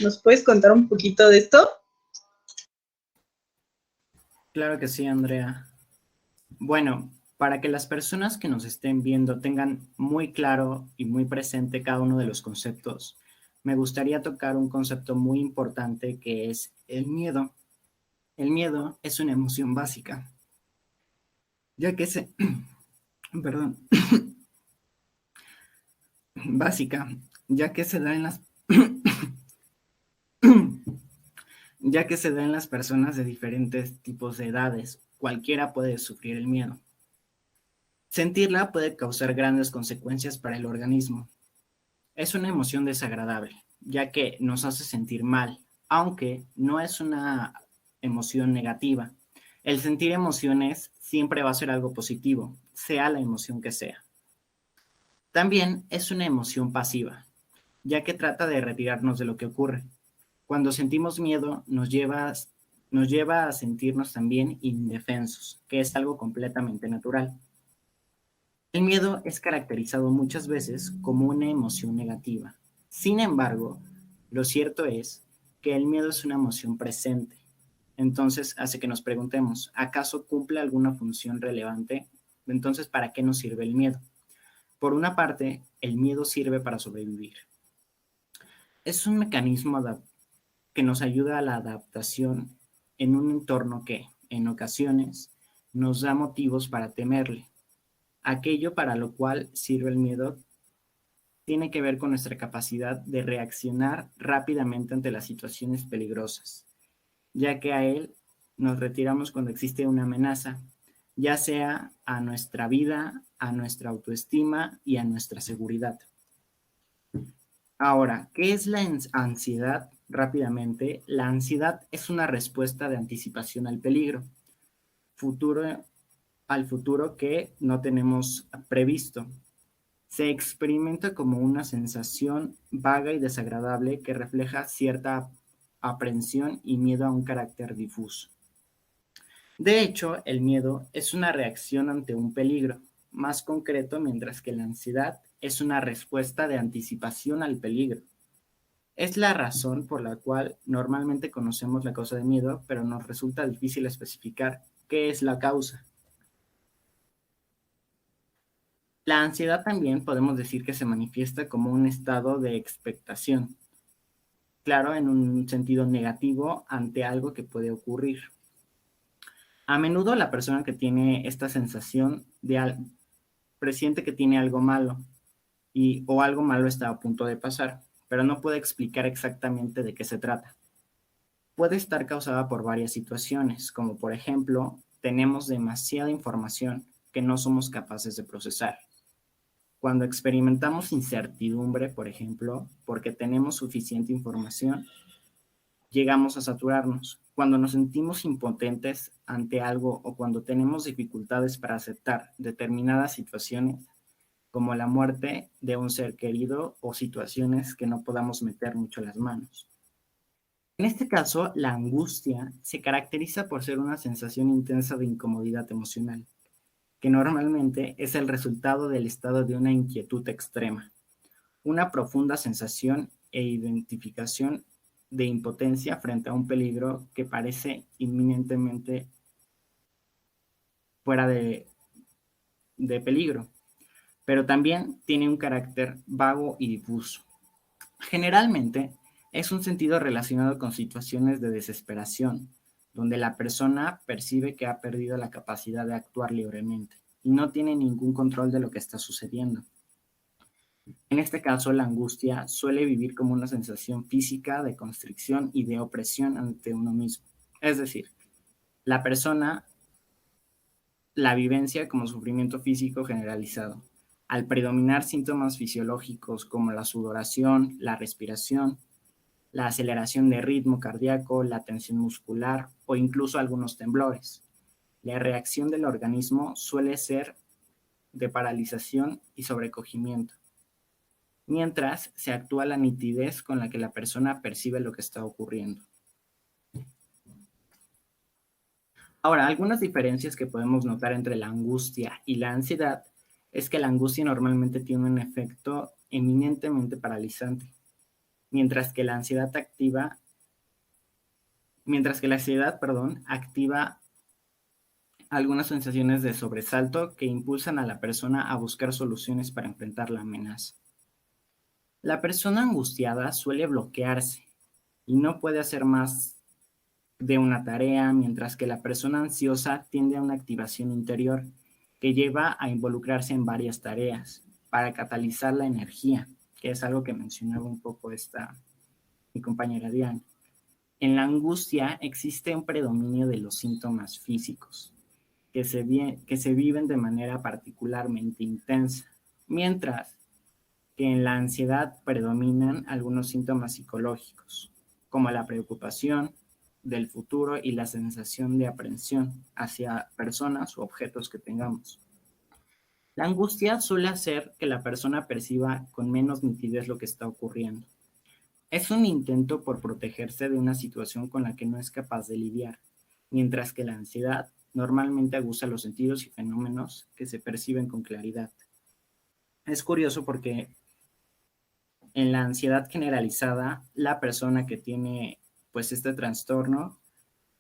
¿Nos puedes contar un poquito de esto?
Claro que sí, Andrea. Bueno, para que las personas que nos estén viendo tengan muy claro y muy presente cada uno de los conceptos, me gustaría tocar un concepto muy importante que es el miedo. El miedo es una emoción básica, ya que se, perdón, básica, ya que se da en las, ya que se da en las personas de diferentes tipos de edades. Cualquiera puede sufrir el miedo. Sentirla puede causar grandes consecuencias para el organismo. Es una emoción desagradable, ya que nos hace sentir mal, aunque no es una emoción negativa. El sentir emociones siempre va a ser algo positivo, sea la emoción que sea. También es una emoción pasiva, ya que trata de retirarnos de lo que ocurre. Cuando sentimos miedo, nos lleva a sentirnos también indefensos, que es algo completamente natural. El miedo es caracterizado muchas veces como una emoción negativa. Sin embargo, lo cierto es que el miedo es una emoción presente. Entonces hace que nos preguntemos, ¿acaso cumple alguna función relevante? Entonces, ¿para qué nos sirve el miedo? Por una parte, el miedo sirve para sobrevivir. Es un mecanismo que nos ayuda a la adaptación en un entorno que, en ocasiones, nos da motivos para temerle. Aquello para lo cual sirve el miedo tiene que ver con nuestra capacidad de reaccionar rápidamente ante las situaciones peligrosas, ya que a él nos retiramos cuando existe una amenaza, ya sea a nuestra vida, a nuestra autoestima y a nuestra seguridad. Ahora, ¿qué es la ansiedad? Rápidamente, la ansiedad es una respuesta de anticipación al peligro, futuro, al futuro que no tenemos previsto. Se experimenta como una sensación vaga y desagradable que refleja cierta aprensión y miedo a un carácter difuso. De hecho, el miedo es una reacción ante un peligro más concreto, mientras que la ansiedad es una respuesta de anticipación al peligro. Es la razón por la cual normalmente conocemos la causa de miedo, pero nos resulta difícil especificar qué es la causa. La ansiedad también podemos decir que se manifiesta como un estado de expectación, claro, en un sentido negativo ante algo que puede ocurrir. A menudo la persona que tiene esta sensación presiente que tiene algo malo o algo malo está a punto de pasar, pero no puede explicar exactamente de qué se trata. Puede estar causada por varias situaciones, como por ejemplo, tenemos demasiada información que no somos capaces de procesar. Cuando experimentamos incertidumbre, por ejemplo, porque tenemos suficiente información, llegamos a saturarnos. Cuando nos sentimos impotentes ante algo o cuando tenemos dificultades para aceptar determinadas situaciones, como la muerte de un ser querido o situaciones que no podamos meter mucho las manos. En este caso, la angustia se caracteriza por ser una sensación intensa de incomodidad emocional, que normalmente es el resultado del estado de una inquietud extrema, una profunda sensación e identificación de impotencia frente a un peligro que parece inminentemente fuera de peligro, pero también tiene un carácter vago y difuso. Generalmente es un sentido relacionado con situaciones de desesperación, donde la persona percibe que ha perdido la capacidad de actuar libremente y no tiene ningún control de lo que está sucediendo. En este caso, la angustia suele vivir como una sensación física de constricción y de opresión ante uno mismo. Es decir, la persona la vivencia como sufrimiento físico generalizado, al predominar síntomas fisiológicos como la sudoración, la respiración, la aceleración de ritmo cardíaco, la tensión muscular o incluso algunos temblores. La reacción del organismo suele ser de paralización y sobrecogimiento, mientras se actúa la nitidez con la que la persona percibe lo que está ocurriendo. Ahora, algunas diferencias que podemos notar entre la angustia y la ansiedad es que la angustia normalmente tiene un efecto eminentemente paralizante, mientras que la ansiedad activa algunas sensaciones de sobresalto que impulsan a la persona a buscar soluciones para enfrentar la amenaza. La persona angustiada suele bloquearse y no puede hacer más de una tarea, mientras que la persona ansiosa tiende a una activación interior que lleva a involucrarse en varias tareas para catalizar la energía, que es algo que mencionaba un poco mi compañera Diana. En la angustia existe un predominio de los síntomas físicos que se viven de manera particularmente intensa, mientras que en la ansiedad predominan algunos síntomas psicológicos, como la preocupación del futuro y la sensación de aprensión hacia personas u objetos que tengamos. La angustia suele hacer que la persona perciba con menos nitidez lo que está ocurriendo. Es un intento por protegerse de una situación con la que no es capaz de lidiar, mientras que la ansiedad normalmente aguza los sentidos y fenómenos que se perciben con claridad. Es curioso porque en la ansiedad generalizada, la persona que tiene pues este trastorno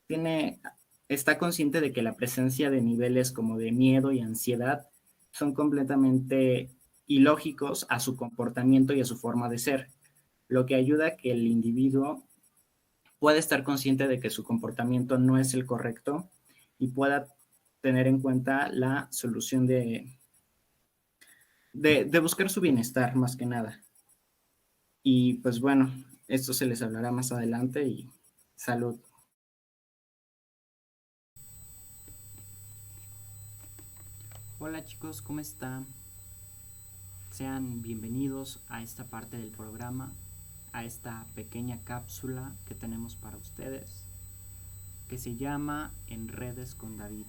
tiene, está consciente de que la presencia de niveles como de miedo y ansiedad son completamente ilógicos a su comportamiento y a su forma de ser, lo que ayuda a que el individuo pueda estar consciente de que su comportamiento no es el correcto y pueda tener en cuenta la solución de buscar su bienestar más que nada. Y pues bueno, esto se les hablará más adelante y salud. Hola chicos, ¿cómo están? Sean bienvenidos a esta parte del programa, a esta pequeña cápsula que tenemos para ustedes, que se llama En Redes con David.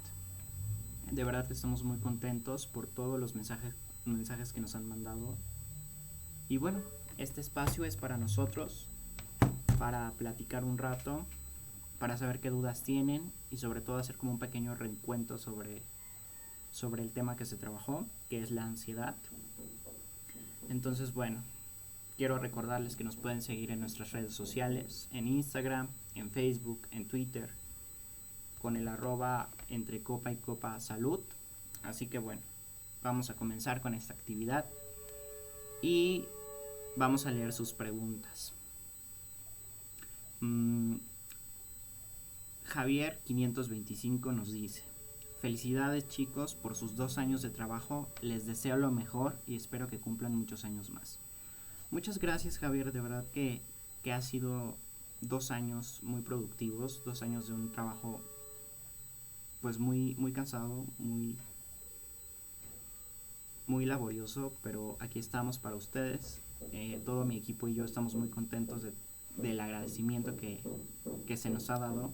De verdad que estamos muy contentos por todos los mensajes que nos han mandado. Y bueno, este espacio es para nosotros, para platicar un rato, para saber qué dudas tienen y sobre todo hacer como un pequeño reencuentro sobre el tema que se trabajó, que es la ansiedad. Entonces, bueno, quiero recordarles que nos pueden seguir en nuestras redes sociales, en Instagram, en Facebook, en Twitter, con el @ entre copa y copa salud. Así que bueno, vamos a comenzar con esta actividad y vamos a leer sus preguntas. Javier 525 nos dice: felicidades chicos por sus 2 años de trabajo, les deseo lo mejor y espero que cumplan muchos años más. Muchas gracias Javier, de verdad que ha sido 2 años muy productivos, 2 años de un trabajo pues muy cansado, muy laborioso, pero aquí estamos para ustedes. Todo mi equipo y yo estamos muy contentos del agradecimiento que se nos ha dado.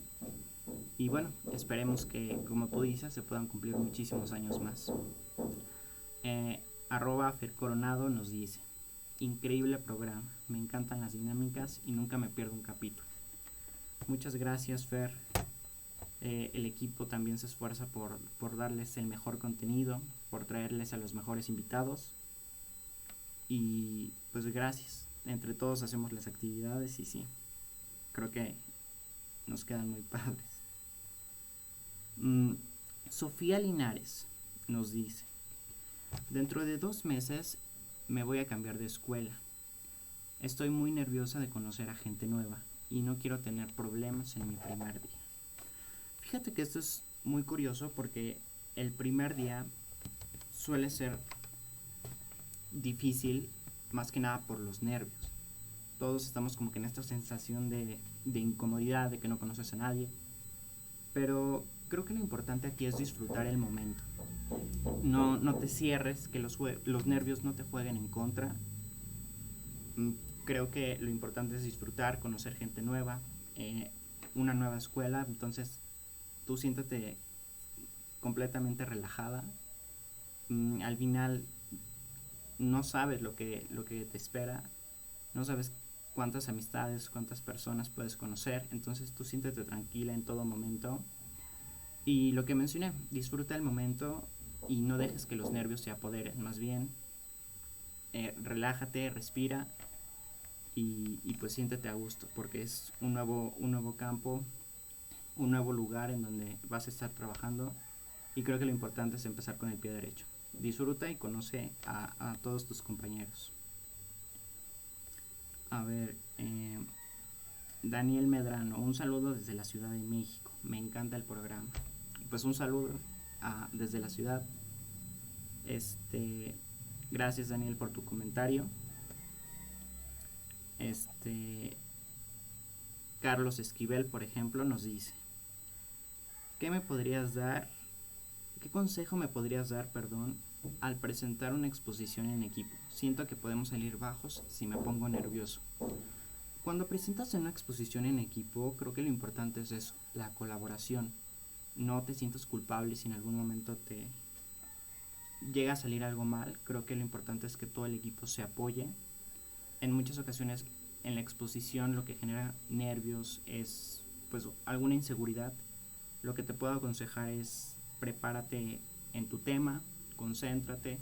Y bueno, esperemos que, como tú dices, se puedan cumplir muchísimos años más. @fercoronado nos dice: increíble programa, me encantan las dinámicas y nunca me pierdo un capítulo. Muchas gracias, Fer. El equipo también se esfuerza por darles el mejor contenido, por traerles a los mejores invitados. Y pues gracias. Entre todos hacemos las actividades y sí, creo que nos quedan muy padres. Sofía Linares nos dice: dentro de 2 meses me voy a cambiar de escuela. Estoy muy nerviosa de conocer a gente nueva y no quiero tener problemas en mi primer día. Fíjate que esto es muy curioso porque el primer día suele ser difícil, más que nada por los nervios. Todos estamos como que en esta sensación de incomodidad, de que no conoces a nadie. Pero creo que lo importante aquí es disfrutar el momento. No te cierres, que los nervios no te jueguen en contra. Creo que lo importante es disfrutar, conocer gente nueva, una nueva escuela. Entonces tú siéntate completamente relajada. Al final no sabes lo que te espera, no sabes cuántas amistades, cuántas personas puedes conocer, entonces tú siéntete tranquila en todo momento. Y lo que mencioné, disfruta el momento y no dejes que los nervios se apoderen, más bien relájate, respira y pues siéntete a gusto, porque es un nuevo campo, un nuevo lugar en donde vas a estar trabajando, y creo que lo importante es empezar con el pie derecho. Disfruta y conoce a todos tus compañeros. A ver, Daniel Medrano, un saludo desde la Ciudad de México. Me encanta el programa. Pues un saludo desde la ciudad. Gracias, Daniel, por tu comentario. Carlos Esquivel, por ejemplo, nos dice: ¿qué consejo me podrías dar, al presentar una exposición en equipo? Siento que podemos salir bajos si me pongo nervioso. Cuando presentas una exposición en equipo, creo que lo importante es eso, la colaboración. No te sientas culpable si en algún momento te llega a salir algo mal. Creo que lo importante es que todo el equipo se apoye. En muchas ocasiones en la exposición lo que genera nervios es pues alguna inseguridad. Lo que te puedo aconsejar es prepárate en tu tema, concéntrate.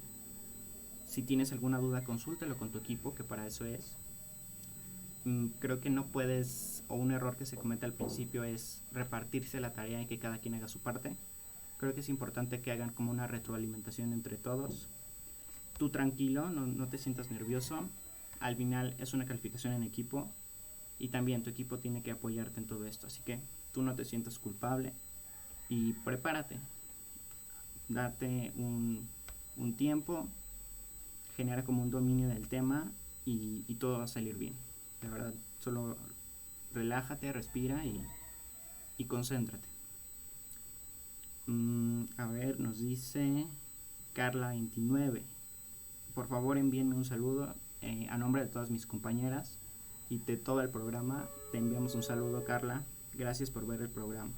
Si tienes alguna duda, consúltalo con tu equipo, que para eso es. Creo que no puedes, o un error que se comete al principio es repartirse la tarea y que cada quien haga su parte. Creo que es importante que hagan como una retroalimentación entre todos. Tú tranquilo, no te sientas nervioso. Al final es una calificación en equipo y también tu equipo tiene que apoyarte en todo esto. Así que tú no te sientas culpable y prepárate. Date un tiempo, genera como un dominio del tema y todo va a salir bien. De verdad, solo relájate, respira y concéntrate. A ver, nos dice Carla29: por favor envíenme un saludo a nombre de todas mis compañeras y de todo el programa. Te enviamos un saludo, Carla. Gracias por ver el programa.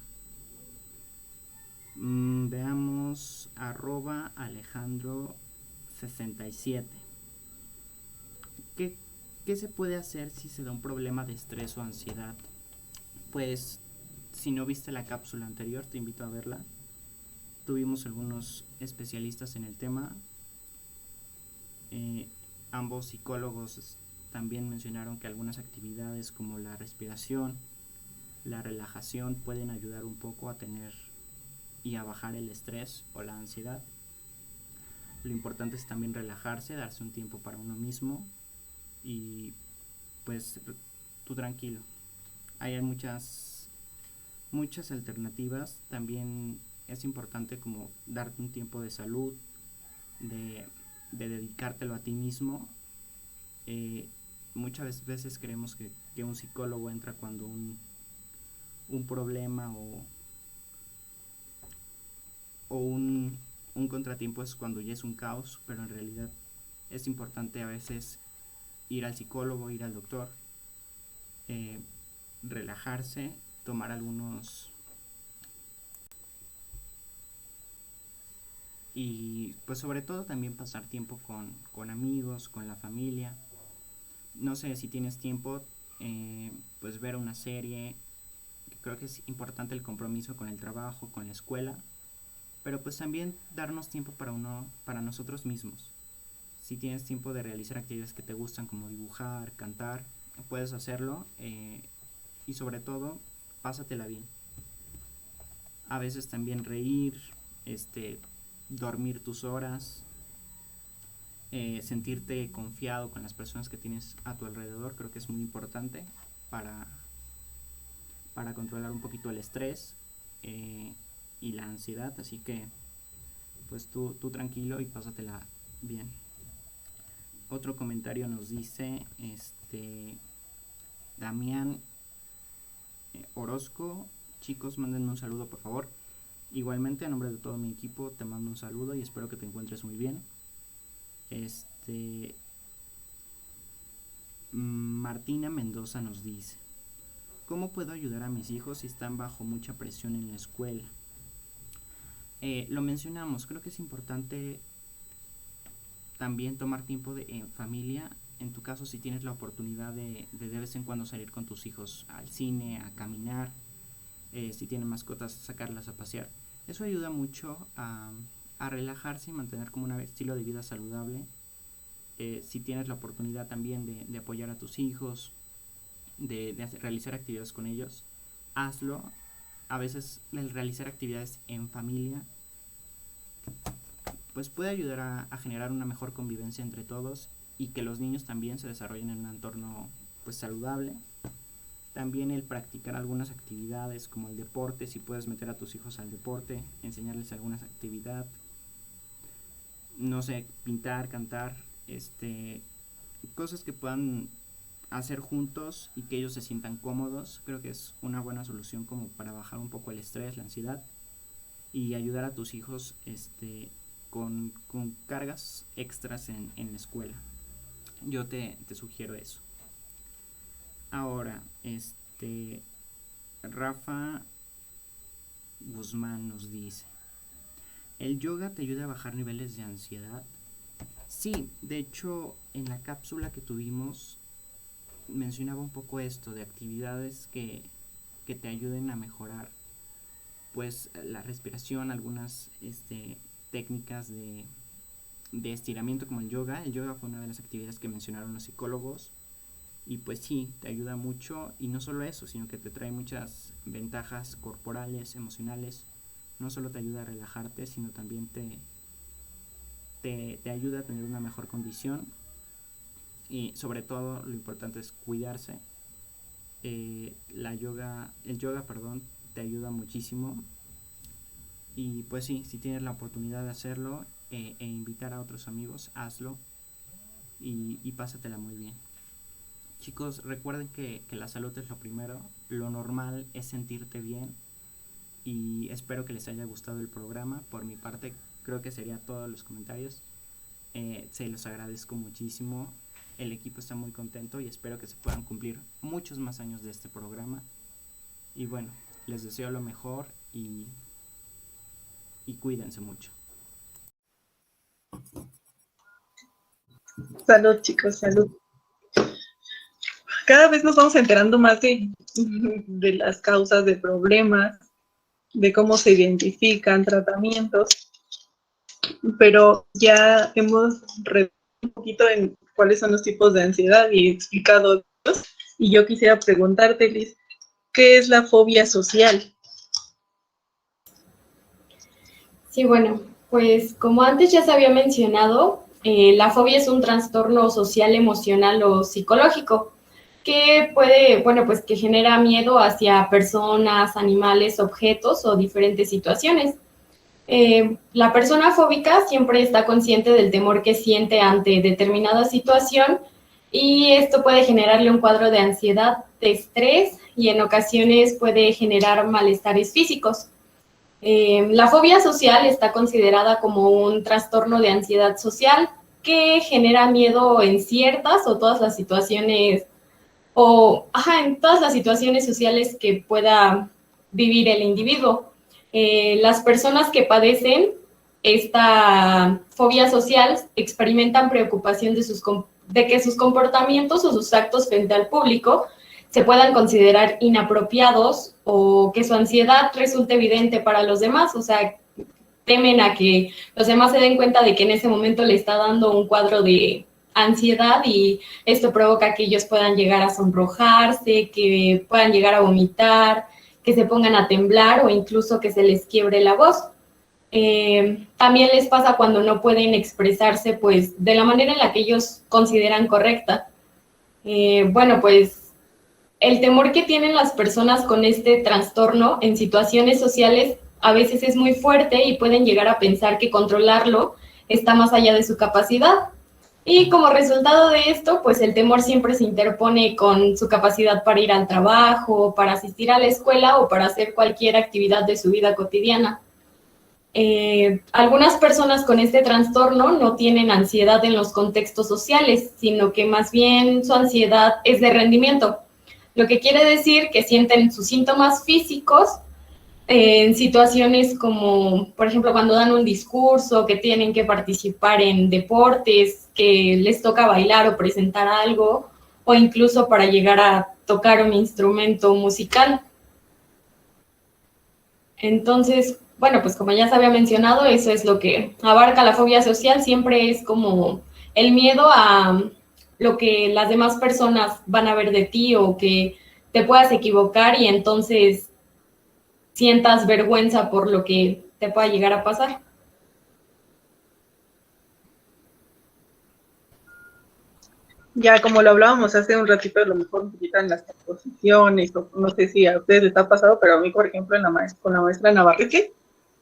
Veamos @Alejandro67. ¿Qué se puede hacer si se da un problema de estrés o ansiedad? Pues si no viste la cápsula anterior, te invito a verla. Tuvimos algunos especialistas en el tema. Ambos psicólogos también mencionaron que algunas actividades como la respiración, la relajación pueden ayudar un poco a tener y a bajar el estrés o la ansiedad. Lo importante es también relajarse, darse un tiempo para uno mismo y pues tú tranquilo. Hay muchas alternativas. También es importante como darte un tiempo de salud, de dedicártelo a ti mismo. Muchas veces creemos que un psicólogo entra cuando un problema o un contratiempo es cuando ya es un caos, pero en realidad es importante a veces ir al psicólogo, ir al doctor, relajarse, tomar algunos y pues sobre todo también pasar tiempo con amigos, con la familia. No sé si tienes tiempo, pues ver una serie. Creo que es importante el compromiso con el trabajo, con la escuela, pero pues también darnos tiempo para nosotros mismos. Si tienes tiempo de realizar actividades que te gustan como dibujar, cantar, puedes hacerlo, y sobre todo pásatela bien. A veces también reír, dormir tus horas, sentirte confiado con las personas que tienes a tu alrededor. Creo que es muy importante para controlar un poquito el estrés y la ansiedad. Así que pues tú tranquilo y pásatela bien. Otro comentario nos dice Damián Orozco: chicos, mándenme un saludo por favor. Igualmente, a nombre de todo mi equipo te mando un saludo y espero que te encuentres muy bien. Martina Mendoza nos dice: ¿cómo puedo ayudar a mis hijos si están bajo mucha presión en la escuela? Lo mencionamos, creo que es importante también tomar tiempo en familia. En tu caso, si tienes la oportunidad de vez en cuando salir con tus hijos al cine, a caminar, si tienen mascotas, sacarlas a pasear. Eso ayuda mucho a relajarse y mantener como un estilo de vida saludable. Si tienes la oportunidad también de apoyar a tus hijos, de realizar actividades con ellos, hazlo. A veces el realizar actividades en familia pues puede ayudar a generar una mejor convivencia entre todos y que los niños también se desarrollen en un entorno pues saludable. También el practicar algunas actividades como el deporte, si puedes meter a tus hijos al deporte, enseñarles algunas actividades, no sé, pintar, cantar, cosas que puedan hacer juntos y que ellos se sientan cómodos. Creo que es una buena solución como para bajar un poco el estrés, la ansiedad y ayudar a tus hijos con cargas extras en la escuela. Yo te sugiero eso. Ahora, Rafa Guzmán nos dice: ¿el yoga te ayuda a bajar niveles de ansiedad? Sí, de hecho, en la cápsula que tuvimos mencionaba un poco esto de actividades que te ayuden a mejorar pues la respiración, algunas técnicas de estiramiento como el yoga. El yoga fue una de las actividades que mencionaron los psicólogos y pues sí, te ayuda mucho, y no solo eso, sino que te trae muchas ventajas corporales, emocionales. No solo te ayuda a relajarte, sino también te ayuda a tener una mejor condición, y sobre todo lo importante es cuidarse. El yoga, te ayuda muchísimo, y pues sí, si tienes la oportunidad de hacerlo e invitar a otros amigos, hazlo y pásatela muy bien. Chicos, recuerden que la salud es lo primero, lo normal es sentirte bien, y espero que les haya gustado el programa. Por mi parte, creo que sería todos los comentarios. Se los agradezco muchísimo, el equipo está muy contento y espero que se puedan cumplir muchos más años de este programa. Y bueno, les deseo lo mejor y cuídense mucho.
Salud, chicos, salud. Cada vez nos vamos enterando más de las causas de problemas, de cómo se identifican tratamientos, pero ya hemos revisado un poquito en cuáles son los tipos de ansiedad y explicado otros. Y yo quisiera preguntarte, Liz, ¿qué es la fobia social?
Sí, bueno, pues como antes ya se había mencionado, la fobia es un trastorno social, emocional o psicológico que puede, bueno, pues que genera miedo hacia personas, animales, objetos o diferentes situaciones. La persona fóbica siempre está consciente del temor que siente ante determinada situación, y esto puede generarle un cuadro de ansiedad, de estrés, y en ocasiones puede generar malestares físicos. La fobia social está considerada como un trastorno de ansiedad social que genera miedo en ciertas o todas las situaciones, en todas las situaciones sociales que pueda vivir el individuo. Las personas que padecen esta fobia social experimentan preocupación de que sus comportamientos o sus actos frente al público se puedan considerar inapropiados, o que su ansiedad resulte evidente para los demás. O sea, temen a que los demás se den cuenta de que en ese momento le está dando un cuadro de ansiedad, y esto provoca que ellos puedan llegar a sonrojarse, que puedan llegar a vomitar, que se pongan a temblar o incluso que se les quiebre la voz. También les pasa cuando no pueden expresarse pues de la manera en la que ellos consideran correcta. Bueno, pues el temor que tienen las personas con este trastorno en situaciones sociales a veces es muy fuerte, y pueden llegar a pensar que controlarlo está más allá de su capacidad. Y como resultado de esto, pues el temor siempre se interpone con su capacidad para ir al trabajo, para asistir a la escuela o para hacer cualquier actividad de su vida cotidiana. Algunas personas con este trastorno no tienen ansiedad en los contextos sociales, sino que más bien su ansiedad es de rendimiento, lo que quiere decir que sienten sus síntomas físicos en situaciones como, por ejemplo, cuando dan un discurso, que tienen que participar en deportes, que les toca bailar o presentar algo, o incluso para llegar a tocar un instrumento musical. Entonces, bueno, pues como ya se había mencionado, eso es lo que abarca la fobia social. Siempre es como el miedo a lo que las demás personas van a ver de ti, o que te puedas equivocar y entonces sientas vergüenza por lo que te pueda llegar a pasar.
Ya como lo hablábamos hace un ratito, a lo mejor un poquito en las exposiciones, o no sé si a ustedes les ha pasado, pero a mí, por ejemplo, con la maestra Navarrete,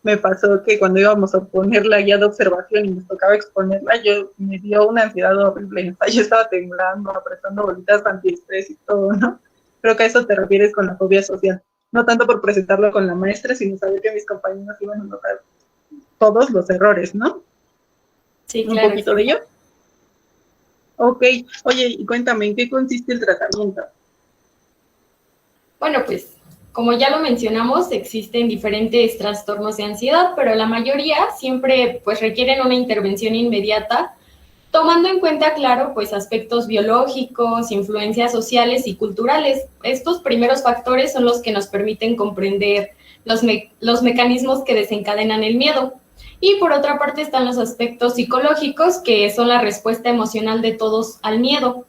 me pasó que cuando íbamos a poner la guía de observación y nos tocaba exponerla, me dio una ansiedad horrible. O sea, yo estaba temblando, apretando bolitas antiestrés y todo, ¿no? Creo que a eso te refieres con la fobia social. No tanto por presentarlo con la maestra, sino saber que mis compañeros iban a notar todos los errores, ¿no?
Sí,
Un
claro,
poquito
sí.
de ello. Ok, oye, y cuéntame, ¿en qué consiste el tratamiento?
Bueno, pues como ya lo mencionamos, existen diferentes trastornos de ansiedad, pero la mayoría siempre pues requieren una intervención inmediata, tomando en cuenta, claro, pues aspectos biológicos, influencias sociales y culturales. Estos primeros factores son los que nos permiten comprender los mecanismos que desencadenan el miedo. Y por otra parte están los aspectos psicológicos, que son la respuesta emocional de todos al miedo.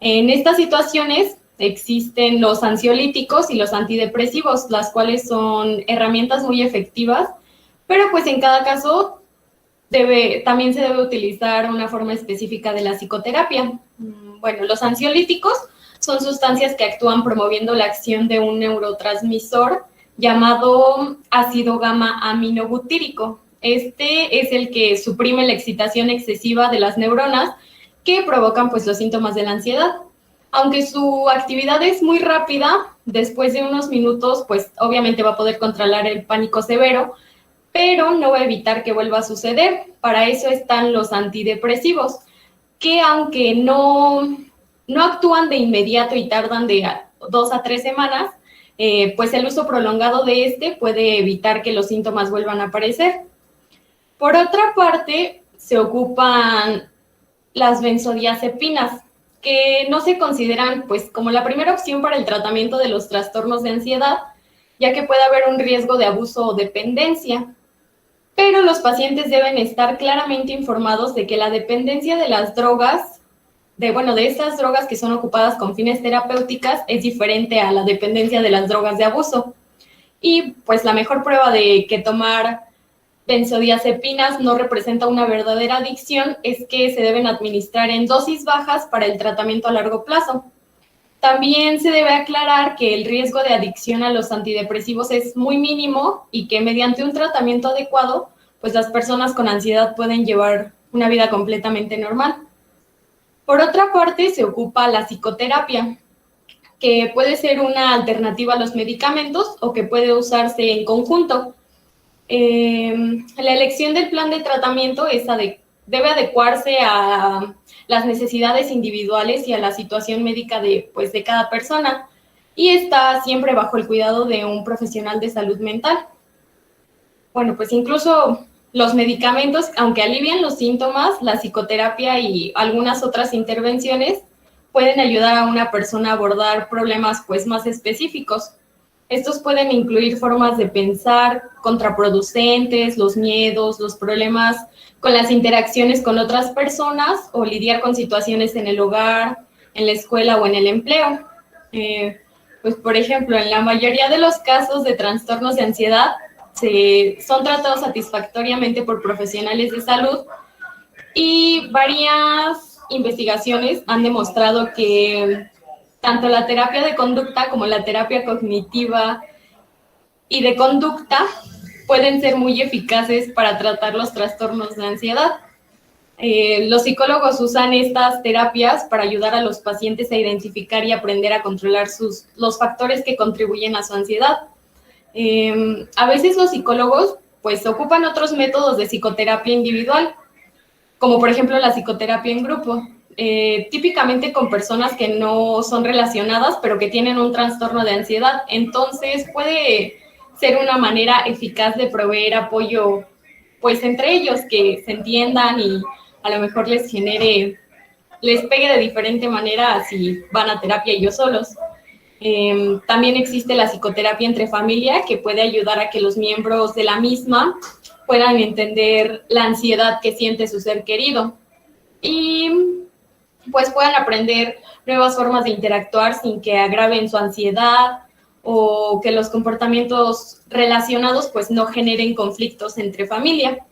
En estas situaciones existen los ansiolíticos y los antidepresivos, las cuales son herramientas muy efectivas, pero pues en cada caso también se debe utilizar una forma específica de la psicoterapia. Bueno, los ansiolíticos son sustancias que actúan promoviendo la acción de un neurotransmisor llamado ácido gamma aminobutírico. Este es el que suprime la excitación excesiva de las neuronas que provocan pues los síntomas de la ansiedad. Aunque su actividad es muy rápida, después de unos minutos pues obviamente va a poder controlar el pánico severo, pero no va a evitar que vuelva a suceder. Para eso están los antidepresivos, que aunque no actúan de inmediato y tardan de 2 a 3 semanas, pues el uso prolongado de este puede evitar que los síntomas vuelvan a aparecer. Por otra parte, se ocupan las benzodiazepinas, que no se consideran pues como la primera opción para el tratamiento de los trastornos de ansiedad, ya que puede haber un riesgo de abuso o dependencia. Pero los pacientes deben estar claramente informados de que la dependencia de las drogas, de estas drogas que son ocupadas con fines terapéuticas, es diferente a la dependencia de las drogas de abuso. Y pues la mejor prueba de que tomar benzodiazepinas no representa una verdadera adicción es que se deben administrar en dosis bajas para el tratamiento a largo plazo. También se debe aclarar que el riesgo de adicción a los antidepresivos es muy mínimo y que mediante un tratamiento adecuado, pues las personas con ansiedad pueden llevar una vida completamente normal. Por otra parte, se ocupa la psicoterapia, que puede ser una alternativa a los medicamentos o que puede usarse en conjunto. La elección del plan de tratamiento debe adecuarse a las necesidades individuales y a la situación médica de cada persona, y está siempre bajo el cuidado de un profesional de salud mental. Bueno, pues incluso los medicamentos, aunque alivian los síntomas, la psicoterapia y algunas otras intervenciones pueden ayudar a una persona a abordar problemas pues más específicos. Estos pueden incluir formas de pensar contraproducentes, los miedos, los problemas con las interacciones con otras personas o lidiar con situaciones en el hogar, en la escuela o en el empleo. Pues, por ejemplo, en la mayoría de los casos de trastornos de ansiedad son tratados satisfactoriamente por profesionales de salud, y varias investigaciones han demostrado que tanto la terapia de conducta como la terapia cognitiva y de conducta pueden ser muy eficaces para tratar los trastornos de ansiedad. Los psicólogos usan estas terapias para ayudar a los pacientes a identificar y aprender a controlar los factores que contribuyen a su ansiedad. A veces los psicólogos pues ocupan otros métodos de psicoterapia individual, como por ejemplo la psicoterapia en grupo, típicamente con personas que no son relacionadas, pero que tienen un trastorno de ansiedad. Entonces puede ser una manera eficaz de proveer apoyo, pues entre ellos, que se entiendan y a lo mejor les pegue de diferente manera si van a terapia ellos solos. También existe la psicoterapia entre familia, que puede ayudar a que los miembros de la misma puedan entender la ansiedad que siente su ser querido y pues puedan aprender nuevas formas de interactuar sin que agraven su ansiedad o que los comportamientos relacionados pues no generen conflictos entre familia.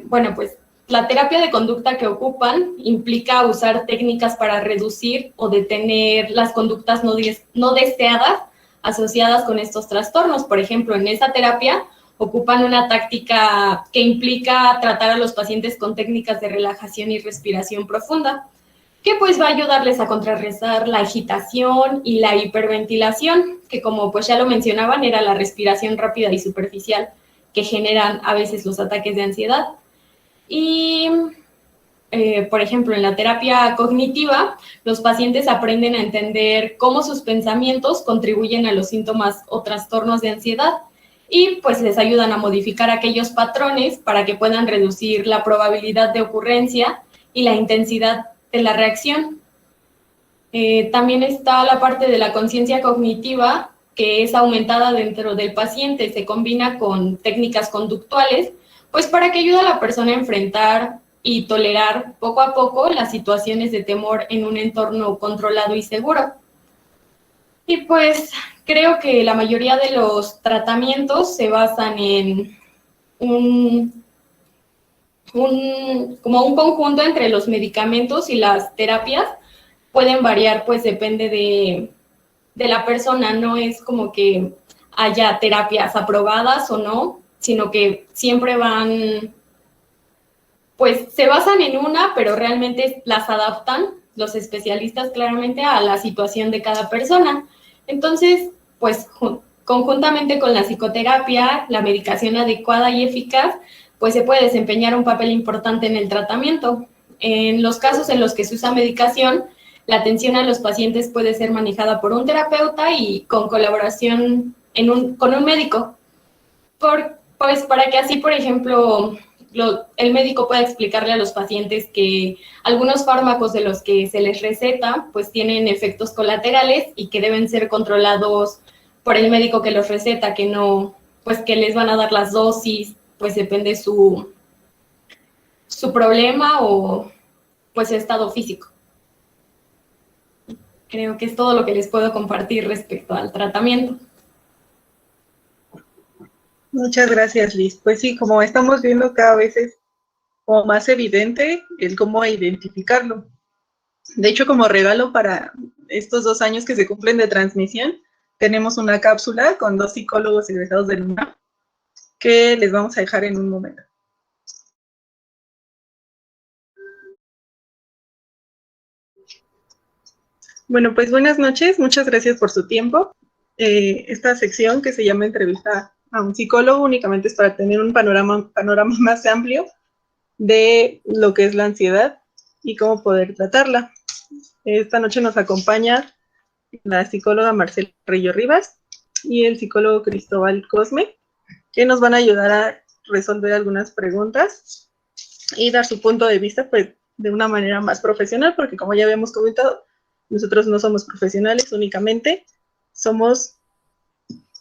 Bueno, pues la terapia de conducta que ocupan implica usar técnicas para reducir o detener las conductas no deseadas asociadas con estos trastornos. Por ejemplo, en esa terapia ocupan una táctica que implica tratar a los pacientes con técnicas de relajación y respiración profunda, que pues va a ayudarles a contrarrestar la agitación y la hiperventilación, que como pues ya lo mencionaban, era la respiración rápida y superficial que generan a veces los ataques de ansiedad. Y, por ejemplo, en la terapia cognitiva, los pacientes aprenden a entender cómo sus pensamientos contribuyen a los síntomas o trastornos de ansiedad y pues les ayudan a modificar aquellos patrones para que puedan reducir la probabilidad de ocurrencia y la intensidad de la reacción. También está la parte de la conciencia cognitiva, que es aumentada dentro del paciente, se combina con técnicas conductuales, pues para que ayude a la persona a enfrentar y tolerar poco a poco las situaciones de temor en un entorno controlado y seguro. Y pues creo que la mayoría de los tratamientos se basan en como un conjunto entre los medicamentos y las terapias. Pueden variar, pues depende de la persona, no es como que haya terapias aprobadas o no, sino que siempre pues se basan en una, pero realmente las adaptan los especialistas claramente a la situación de cada persona. Entonces, pues conjuntamente con la psicoterapia, la medicación adecuada y eficaz, pues se puede desempeñar un papel importante en el tratamiento. En los casos en los que se usa medicación, la atención a los pacientes puede ser manejada por un terapeuta y con colaboración con un médico, pues para que así, por ejemplo, el médico pueda explicarle a los pacientes que algunos fármacos de los que se les receta pues tienen efectos colaterales y que deben ser controlados por el médico que los receta, que no, pues que les van a dar las dosis, pues depende su problema o pues su estado físico. Creo que es todo lo que les puedo compartir respecto al tratamiento.
Muchas gracias, Liz. Pues sí, como estamos viendo, cada vez es como más evidente el cómo identificarlo. De hecho, como regalo para estos 2 años que se cumplen de transmisión, tenemos una cápsula con 2 psicólogos egresados del UNAM que les vamos a dejar en un momento. Bueno, pues buenas noches, muchas gracias por su tiempo. Esta sección que se llama Entrevista a un psicólogo únicamente es para tener un panorama más amplio de lo que es la ansiedad y cómo poder tratarla. Esta noche nos acompaña la psicóloga Marcela Rillo Rivas y el psicólogo Cristóbal Cosme, que nos van a ayudar a resolver algunas preguntas y dar su punto de vista pues, de una manera más profesional, porque como ya habíamos comentado, nosotros no somos profesionales únicamente, somos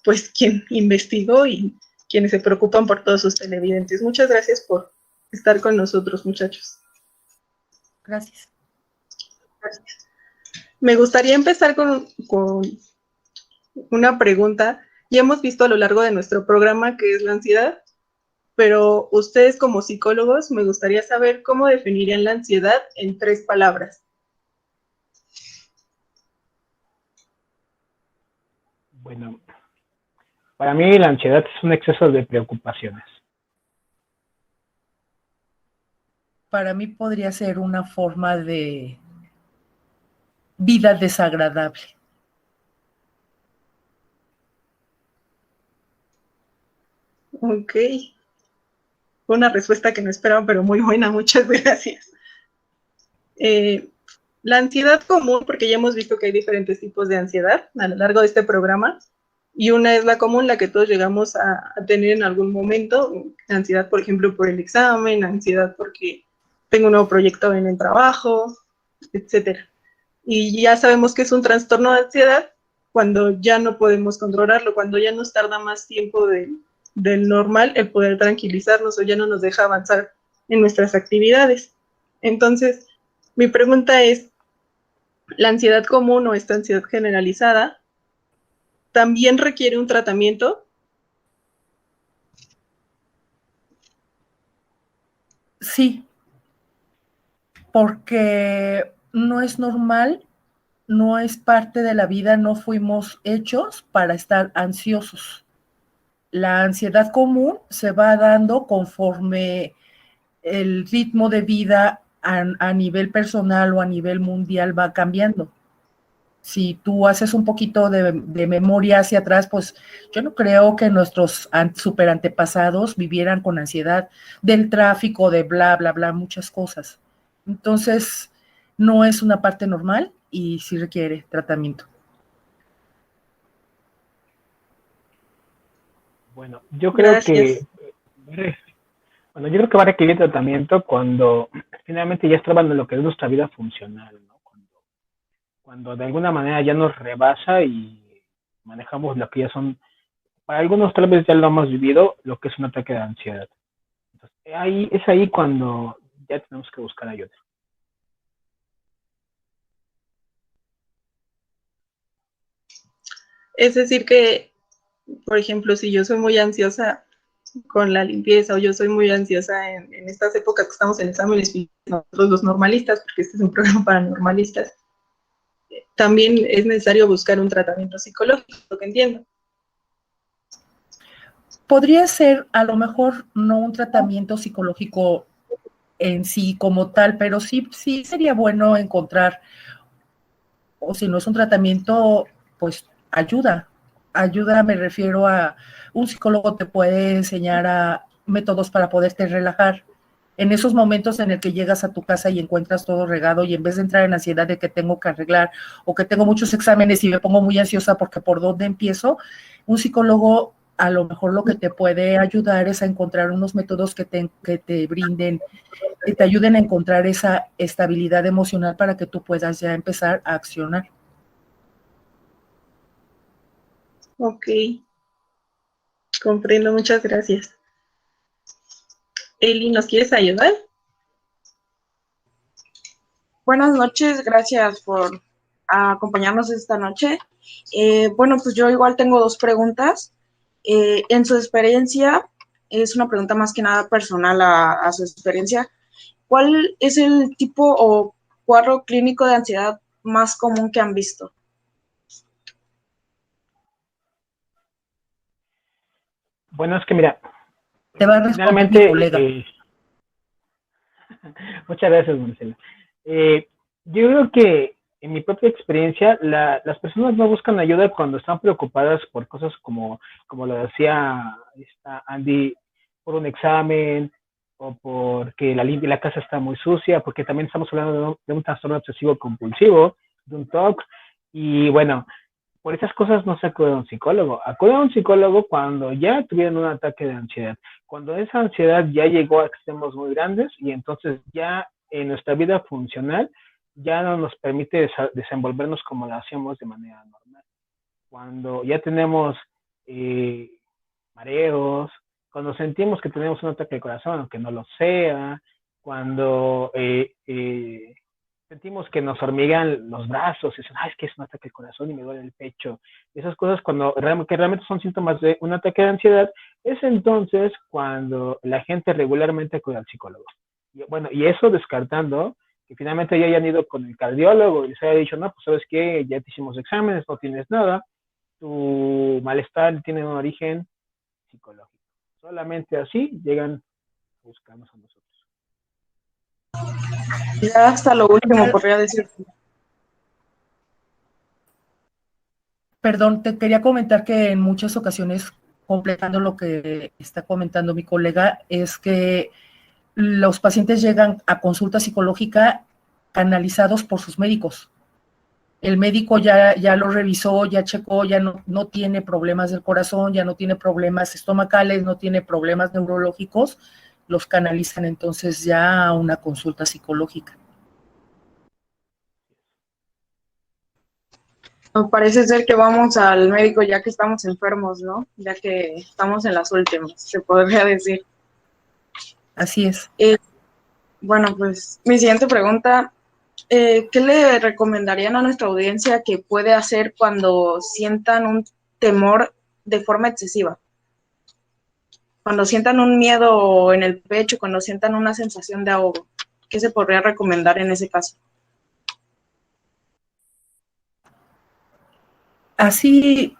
pues quien investigó y quienes se preocupan por todos sus televidentes. Muchas gracias por estar con nosotros, muchachos.
Gracias.
Me gustaría empezar con una pregunta. Ya hemos visto a lo largo de nuestro programa qué es la ansiedad, pero ustedes como psicólogos me gustaría saber cómo definirían la ansiedad en 3 palabras.
Bueno, para mí la ansiedad es un exceso de preocupaciones.
Para mí podría ser una forma de vida desagradable.
Ok. Una respuesta que no esperaba, pero muy buena, muchas gracias. La ansiedad común, porque ya hemos visto que hay diferentes tipos de ansiedad a lo largo de este programa, y una es la común, la que todos llegamos a tener en algún momento, ansiedad, por ejemplo, por el examen, ansiedad porque tengo un nuevo proyecto en el trabajo, etcétera. Y ya sabemos que es un trastorno de ansiedad cuando ya no podemos controlarlo, cuando ya nos tarda más tiempo del normal el poder tranquilizarnos o ya no nos deja avanzar en nuestras actividades. Entonces, mi pregunta es, ¿la ansiedad común o esta ansiedad generalizada también requiere un tratamiento?
Sí, porque no es normal, no es parte de la vida, no fuimos hechos para estar ansiosos. La ansiedad común se va dando conforme el ritmo de vida a nivel personal o a nivel mundial va cambiando. Si tú haces un poquito de memoria hacia atrás, pues yo no creo que nuestros super antepasados vivieran con ansiedad del tráfico, de bla, bla, bla, muchas cosas. Entonces, no es una parte normal y sí requiere tratamiento.
Bueno, yo creo
Gracias.
bueno, yo creo que va a requerir tratamiento cuando finalmente ya está en lo que es nuestra vida funcional, ¿no? Cuando de alguna manera ya nos rebasa y manejamos lo que ya son, para algunos tal vez ya lo hemos vivido, lo que es un ataque de ansiedad. Entonces, es ahí cuando ya tenemos que buscar ayuda.
Es decir que, por ejemplo, si yo soy muy ansiosa con la limpieza o yo soy muy ansiosa en estas épocas que estamos en exámenes, nosotros los normalistas, porque este es un programa para normalistas, también es necesario buscar un tratamiento psicológico, lo que entiendo.
Podría ser a lo mejor no un tratamiento psicológico en sí como tal, pero sí, sí sería bueno encontrar, o si no es un tratamiento, pues ayuda. Ayuda, me refiero a un psicólogo te puede enseñar a métodos para poderte relajar. En esos momentos en el que llegas a tu casa y encuentras todo regado y en vez de entrar en ansiedad de que tengo que arreglar o que tengo muchos exámenes y me pongo muy ansiosa porque por dónde empiezo, un psicólogo a lo mejor lo que te puede ayudar es a encontrar unos métodos que te brinden, que te ayuden a encontrar esa estabilidad emocional para que tú puedas ya empezar a accionar.
Ok, comprendo, muchas gracias. Eli, ¿nos quieres ayudar?
Buenas noches, gracias por acompañarnos esta noche. Bueno, pues yo igual tengo dos preguntas. En su experiencia, es una pregunta más que nada personal a su experiencia. ¿Cuál es el tipo o cuadro clínico de ansiedad más común que han visto?
Bueno, es que mira,
Te va a responder mi
finalmente,
colega.
muchas gracias, Marcela. Yo creo que en mi propia experiencia, las personas no buscan ayuda cuando están preocupadas por cosas como lo decía esta Andy, por un examen o porque la casa está muy sucia, porque también estamos hablando de un trastorno obsesivo compulsivo, de un TOC, y bueno, por esas cosas no se acude a un psicólogo. Acude a un psicólogo cuando ya tuvieron un ataque de ansiedad, cuando esa ansiedad ya llegó a extremos muy grandes y entonces ya en nuestra vida funcional ya no nos permite desenvolvernos como lo hacíamos de manera normal. Cuando ya tenemos eh, mareos, cuando sentimos que tenemos un ataque de corazón, aunque no lo sea, cuando sentimos que nos hormigan los brazos, y dicen, es que es un ataque de corazón y me duele el pecho. Esas cosas que realmente son síntomas de un ataque de ansiedad, es entonces cuando la gente regularmente acude al psicólogo. Y, bueno, y eso descartando que finalmente ya hayan ido con el cardiólogo y les haya dicho, no, pues sabes qué, ya te hicimos exámenes, no tienes nada, tu malestar tiene un origen psicológico. Solamente así llegan a buscarnos a nosotros.
Ya hasta lo último, podría decir.
Perdón, te quería comentar que en muchas ocasiones, completando lo que está comentando mi colega, es que los pacientes llegan a consulta psicológica canalizados por sus médicos. El médico ya lo revisó, ya checó, ya no tiene problemas del corazón, ya no tiene problemas estomacales, no tiene problemas neurológicos, los canalizan entonces ya a una consulta psicológica.
Parece ser que vamos al médico ya que estamos enfermos, ¿no? Ya que estamos en las últimas, se podría decir.
Así es.
Bueno, pues mi siguiente pregunta, ¿qué le recomendarían a nuestra audiencia que puede hacer cuando sientan un temor de forma excesiva? Cuando sientan un miedo en el pecho, cuando sientan una sensación de ahogo, ¿Qué se podría recomendar en ese caso?
Así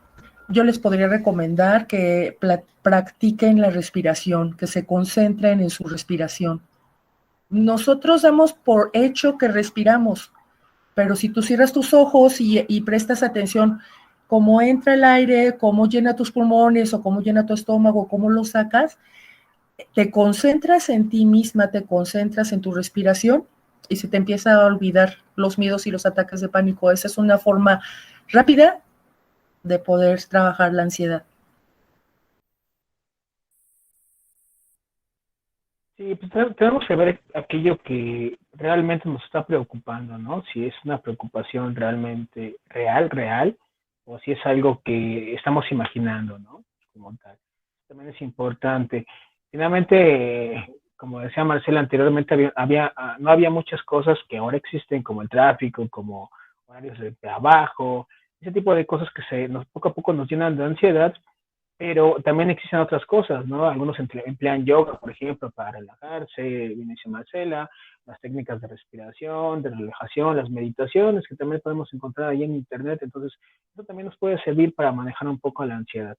yo les podría recomendar que practiquen la respiración, que se concentren en su respiración. Nosotros damos por hecho que respiramos, pero si tú cierras tus ojos y prestas atención cómo entra el aire, cómo llena tus pulmones o cómo llena tu estómago, cómo lo sacas, te concentras en ti misma, te concentras en tu respiración y se te empieza a olvidar los miedos y los ataques de pánico. Esa es una forma rápida de poder trabajar la ansiedad.
Sí, pues tenemos que ver aquello que realmente nos está preocupando, ¿no? Si es una preocupación realmente real, o si es algo que estamos imaginando, ¿no? Como tal. También es importante. Finalmente, como decía Marcela anteriormente, no había muchas cosas que ahora existen, como el tráfico, como horarios de trabajo, ese tipo de cosas que poco a poco nos llenan de ansiedad, pero también existen otras cosas, ¿no? Algunos emplean yoga, por ejemplo, para relajarse, bien dice Marcela, las técnicas de respiración, de relajación, las meditaciones que también podemos encontrar ahí en internet. Entonces, eso también nos puede servir para manejar un poco la ansiedad.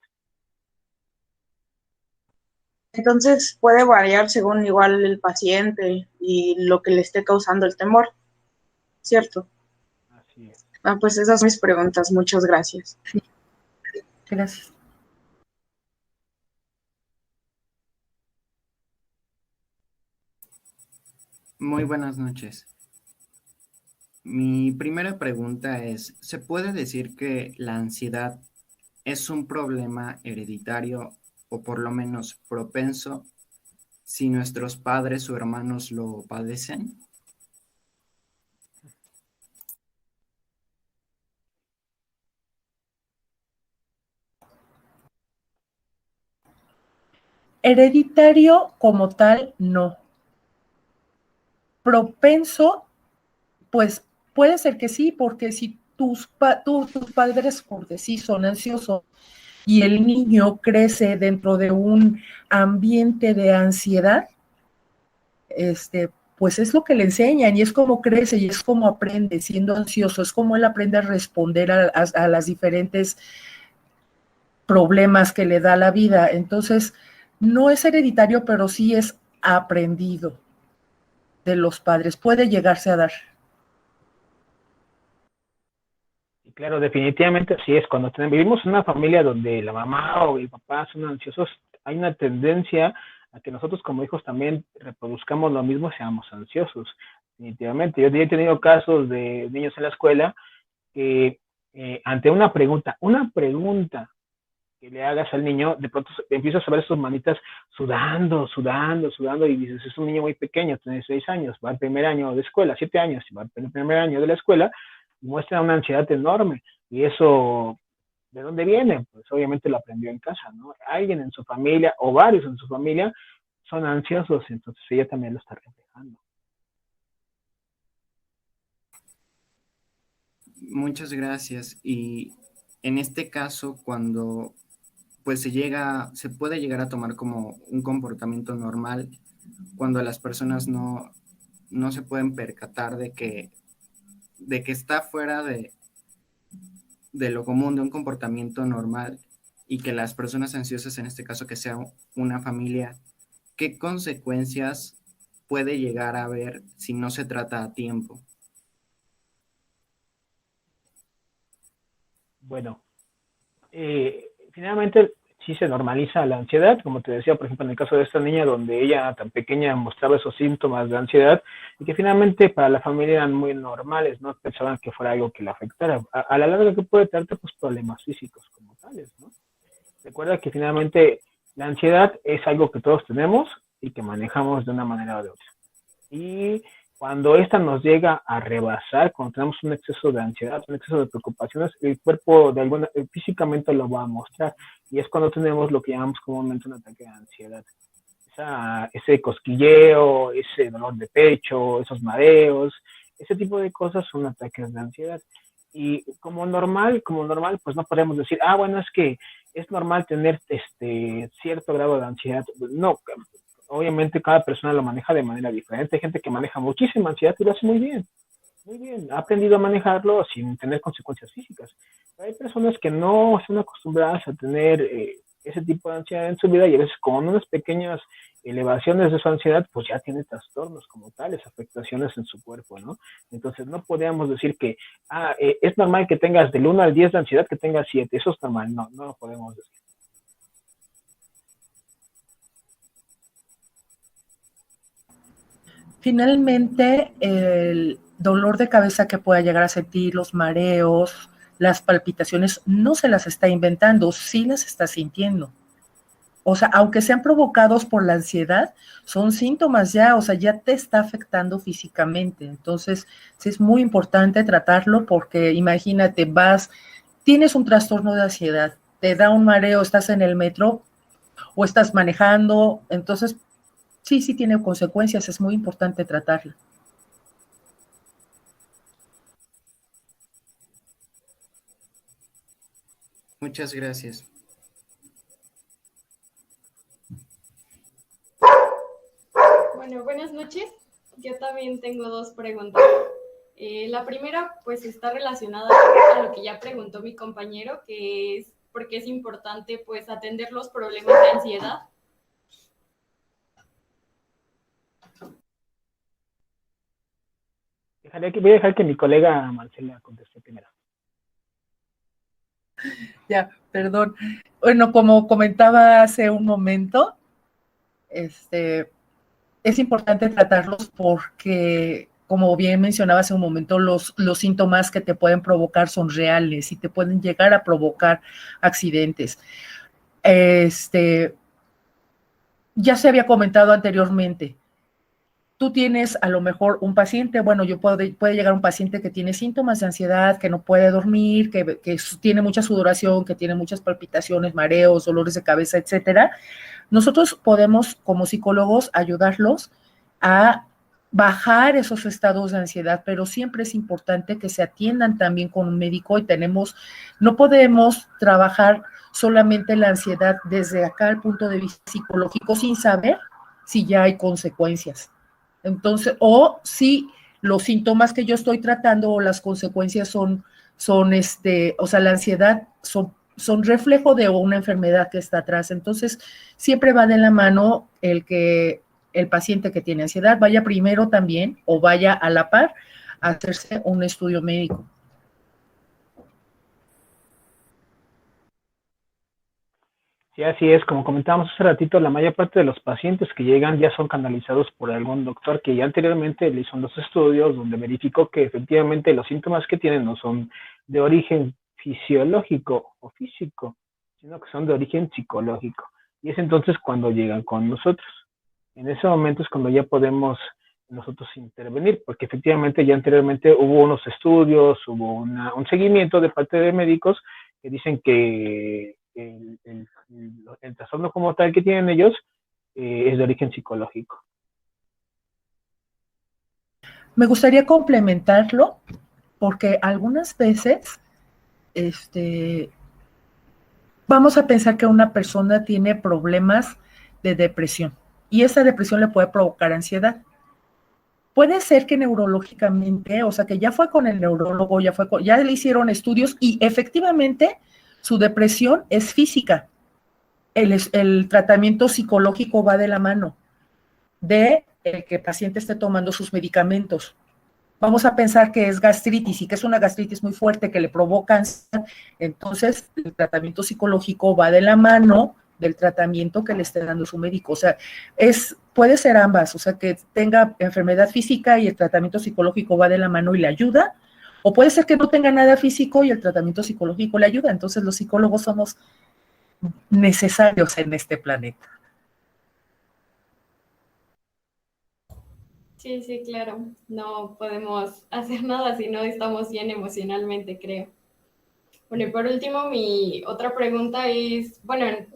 Entonces puede variar según igual el paciente y lo que le esté causando el temor, ¿cierto?
Así es.
Pues esas son mis preguntas. Muchas gracias.
Sí, gracias.
Muy buenas noches. Mi primera pregunta es, ¿se puede decir que la ansiedad es un problema hereditario o por lo menos propenso si nuestros padres o hermanos lo padecen?
Hereditario como tal, no. Propenso, pues puede ser que sí, porque si tus padres, porque sí, son ansiosos y el niño crece dentro de un ambiente de ansiedad, pues es lo que le enseñan y es como crece y es como aprende siendo ansioso, es como él aprende a responder a las diferentes problemas que le da la vida. Entonces, no es hereditario, pero sí es aprendido de los padres, puede llegarse a dar.
Y claro, definitivamente así es. Cuando vivimos en una familia donde la mamá o el papá son ansiosos, hay una tendencia a que nosotros como hijos también reproduzcamos lo mismo, seamos ansiosos. Definitivamente. Yo he tenido casos de niños en la escuela que ante una pregunta que le hagas al niño, de pronto empiezas a ver sus manitas sudando, y dices, es un niño muy pequeño, tiene 6 años, va al primer año de escuela, 7 años, va al primer año de la escuela, y muestra una ansiedad enorme. Y eso, ¿de dónde viene? Pues obviamente lo aprendió en casa, ¿no? Alguien en su familia, o varios en su familia, son ansiosos, entonces ella también lo está reflejando.
Muchas gracias. Y en este caso, cuando pues se puede llegar a tomar como un comportamiento normal, cuando las personas no se pueden percatar de que está fuera de lo común, de un comportamiento normal, y que las personas ansiosas, en este caso que sea una familia, ¿qué consecuencias puede llegar a haber si no se trata a tiempo?
Bueno, finalmente sí se normaliza la ansiedad, como te decía, por ejemplo, en el caso de esta niña donde ella tan pequeña mostraba esos síntomas de ansiedad y que finalmente para la familia eran muy normales, no pensaban que fuera algo que la afectara. A la larga que puede traerte pues problemas físicos como tales, ¿no? Recuerda que finalmente la ansiedad es algo que todos tenemos y que manejamos de una manera o de otra. Y cuando esta nos llega a rebasar, cuando tenemos un exceso de ansiedad, un exceso de preocupaciones, el cuerpo físicamente lo va a mostrar. Y es cuando tenemos lo que llamamos comúnmente un ataque de ansiedad. Ese cosquilleo, ese dolor de pecho, esos mareos, ese tipo de cosas son ataques de ansiedad. Y como normal, pues no podemos decir, bueno, es que es normal tener cierto grado de ansiedad. No, obviamente cada persona lo maneja de manera diferente. Hay gente que maneja muchísima ansiedad y lo hace muy bien. Muy bien, ha aprendido a manejarlo sin tener consecuencias físicas. Pero hay personas que no están acostumbradas a tener ese tipo de ansiedad en su vida y a veces con unas pequeñas elevaciones de su ansiedad, pues ya tiene trastornos como tales, afectaciones en su cuerpo, ¿no? Entonces no podríamos decir que, es normal que tengas del 1 al 10 de ansiedad, que tengas 7, eso es normal, no, no lo podemos decir.
Finalmente, el dolor de cabeza que pueda llegar a sentir, los mareos, las palpitaciones, no se las está inventando, sí las está sintiendo. O sea, aunque sean provocados por la ansiedad, son síntomas ya, o sea, ya te está afectando físicamente. Entonces, sí es muy importante tratarlo porque imagínate, tienes un trastorno de ansiedad, te da un mareo, estás en el metro o estás manejando, entonces sí tiene consecuencias, es muy importante tratarla.
Muchas gracias.
Bueno, buenas noches. Yo también tengo dos preguntas. La primera, pues, está relacionada a lo que ya preguntó mi compañero, que es por qué es importante, pues, atender los problemas de ansiedad.
Voy a dejar que mi colega Marcela conteste primero.
Ya, perdón. Bueno, como comentaba hace un momento, es importante tratarlos porque, como bien mencionaba hace un momento, los síntomas que te pueden provocar son reales y te pueden llegar a provocar accidentes. Ya se había comentado anteriormente, tú tienes a lo mejor un paciente, bueno, puede llegar un paciente que tiene síntomas de ansiedad, que no puede dormir, que tiene mucha sudoración, que tiene muchas palpitaciones, mareos, dolores de cabeza, etcétera. Nosotros podemos, como psicólogos, ayudarlos a bajar esos estados de ansiedad, pero siempre es importante que se atiendan también con un médico y no podemos trabajar solamente la ansiedad desde acá al punto de vista psicológico sin saber si ya hay consecuencias. Entonces, o si los síntomas que yo estoy tratando o las consecuencias o sea, la ansiedad son reflejo de una enfermedad que está atrás. Entonces, siempre va de la mano el que el paciente que tiene ansiedad vaya primero también o vaya a la par a hacerse un estudio médico.
Sí, así es. Como comentábamos hace ratito, la mayor parte de los pacientes que llegan ya son canalizados por algún doctor que ya anteriormente le hizo los estudios donde verificó que efectivamente los síntomas que tienen no son de origen fisiológico o físico, sino que son de origen psicológico. Y es entonces cuando llegan con nosotros. En ese momento es cuando ya podemos nosotros intervenir, porque efectivamente ya anteriormente hubo unos estudios, hubo un seguimiento de parte de médicos que dicen que el trastorno como tal que tienen ellos es de origen psicológico.
Me gustaría complementarlo porque algunas veces vamos a pensar que una persona tiene problemas de depresión y esa depresión le puede provocar ansiedad. Puede ser que neurológicamente, o sea, que ya fue con el neurólogo, ya le hicieron estudios y efectivamente su depresión es física. El tratamiento psicológico va de la mano de que el paciente esté tomando sus medicamentos. Vamos a pensar que es gastritis y que es una gastritis muy fuerte que le provoca ansiedad. Entonces, el tratamiento psicológico va de la mano del tratamiento que le esté dando su médico. O sea, puede ser ambas, o sea, que tenga enfermedad física y el tratamiento psicológico va de la mano y le ayuda, o puede ser que no tenga nada físico y el tratamiento psicológico le ayuda. Entonces, los psicólogos somos necesarios en este planeta.
Sí, sí, claro. No podemos hacer nada si no estamos bien emocionalmente, creo. Bueno, y por último, mi otra pregunta es, bueno, en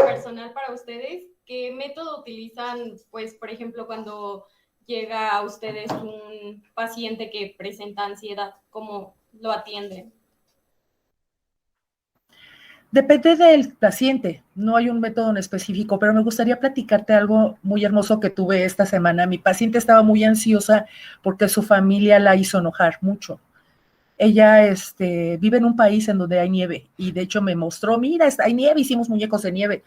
personal para ustedes, ¿qué método utilizan, pues, por ejemplo, cuando llega a ustedes un paciente que presenta ansiedad? ¿Cómo lo atienden?
Depende del paciente, no hay un método en específico, pero me gustaría platicarte algo muy hermoso que tuve esta semana. Mi paciente estaba muy ansiosa porque su familia la hizo enojar mucho. Ella vive en un país en donde hay nieve y de hecho me mostró, mira, hay nieve, hicimos muñecos de nieve.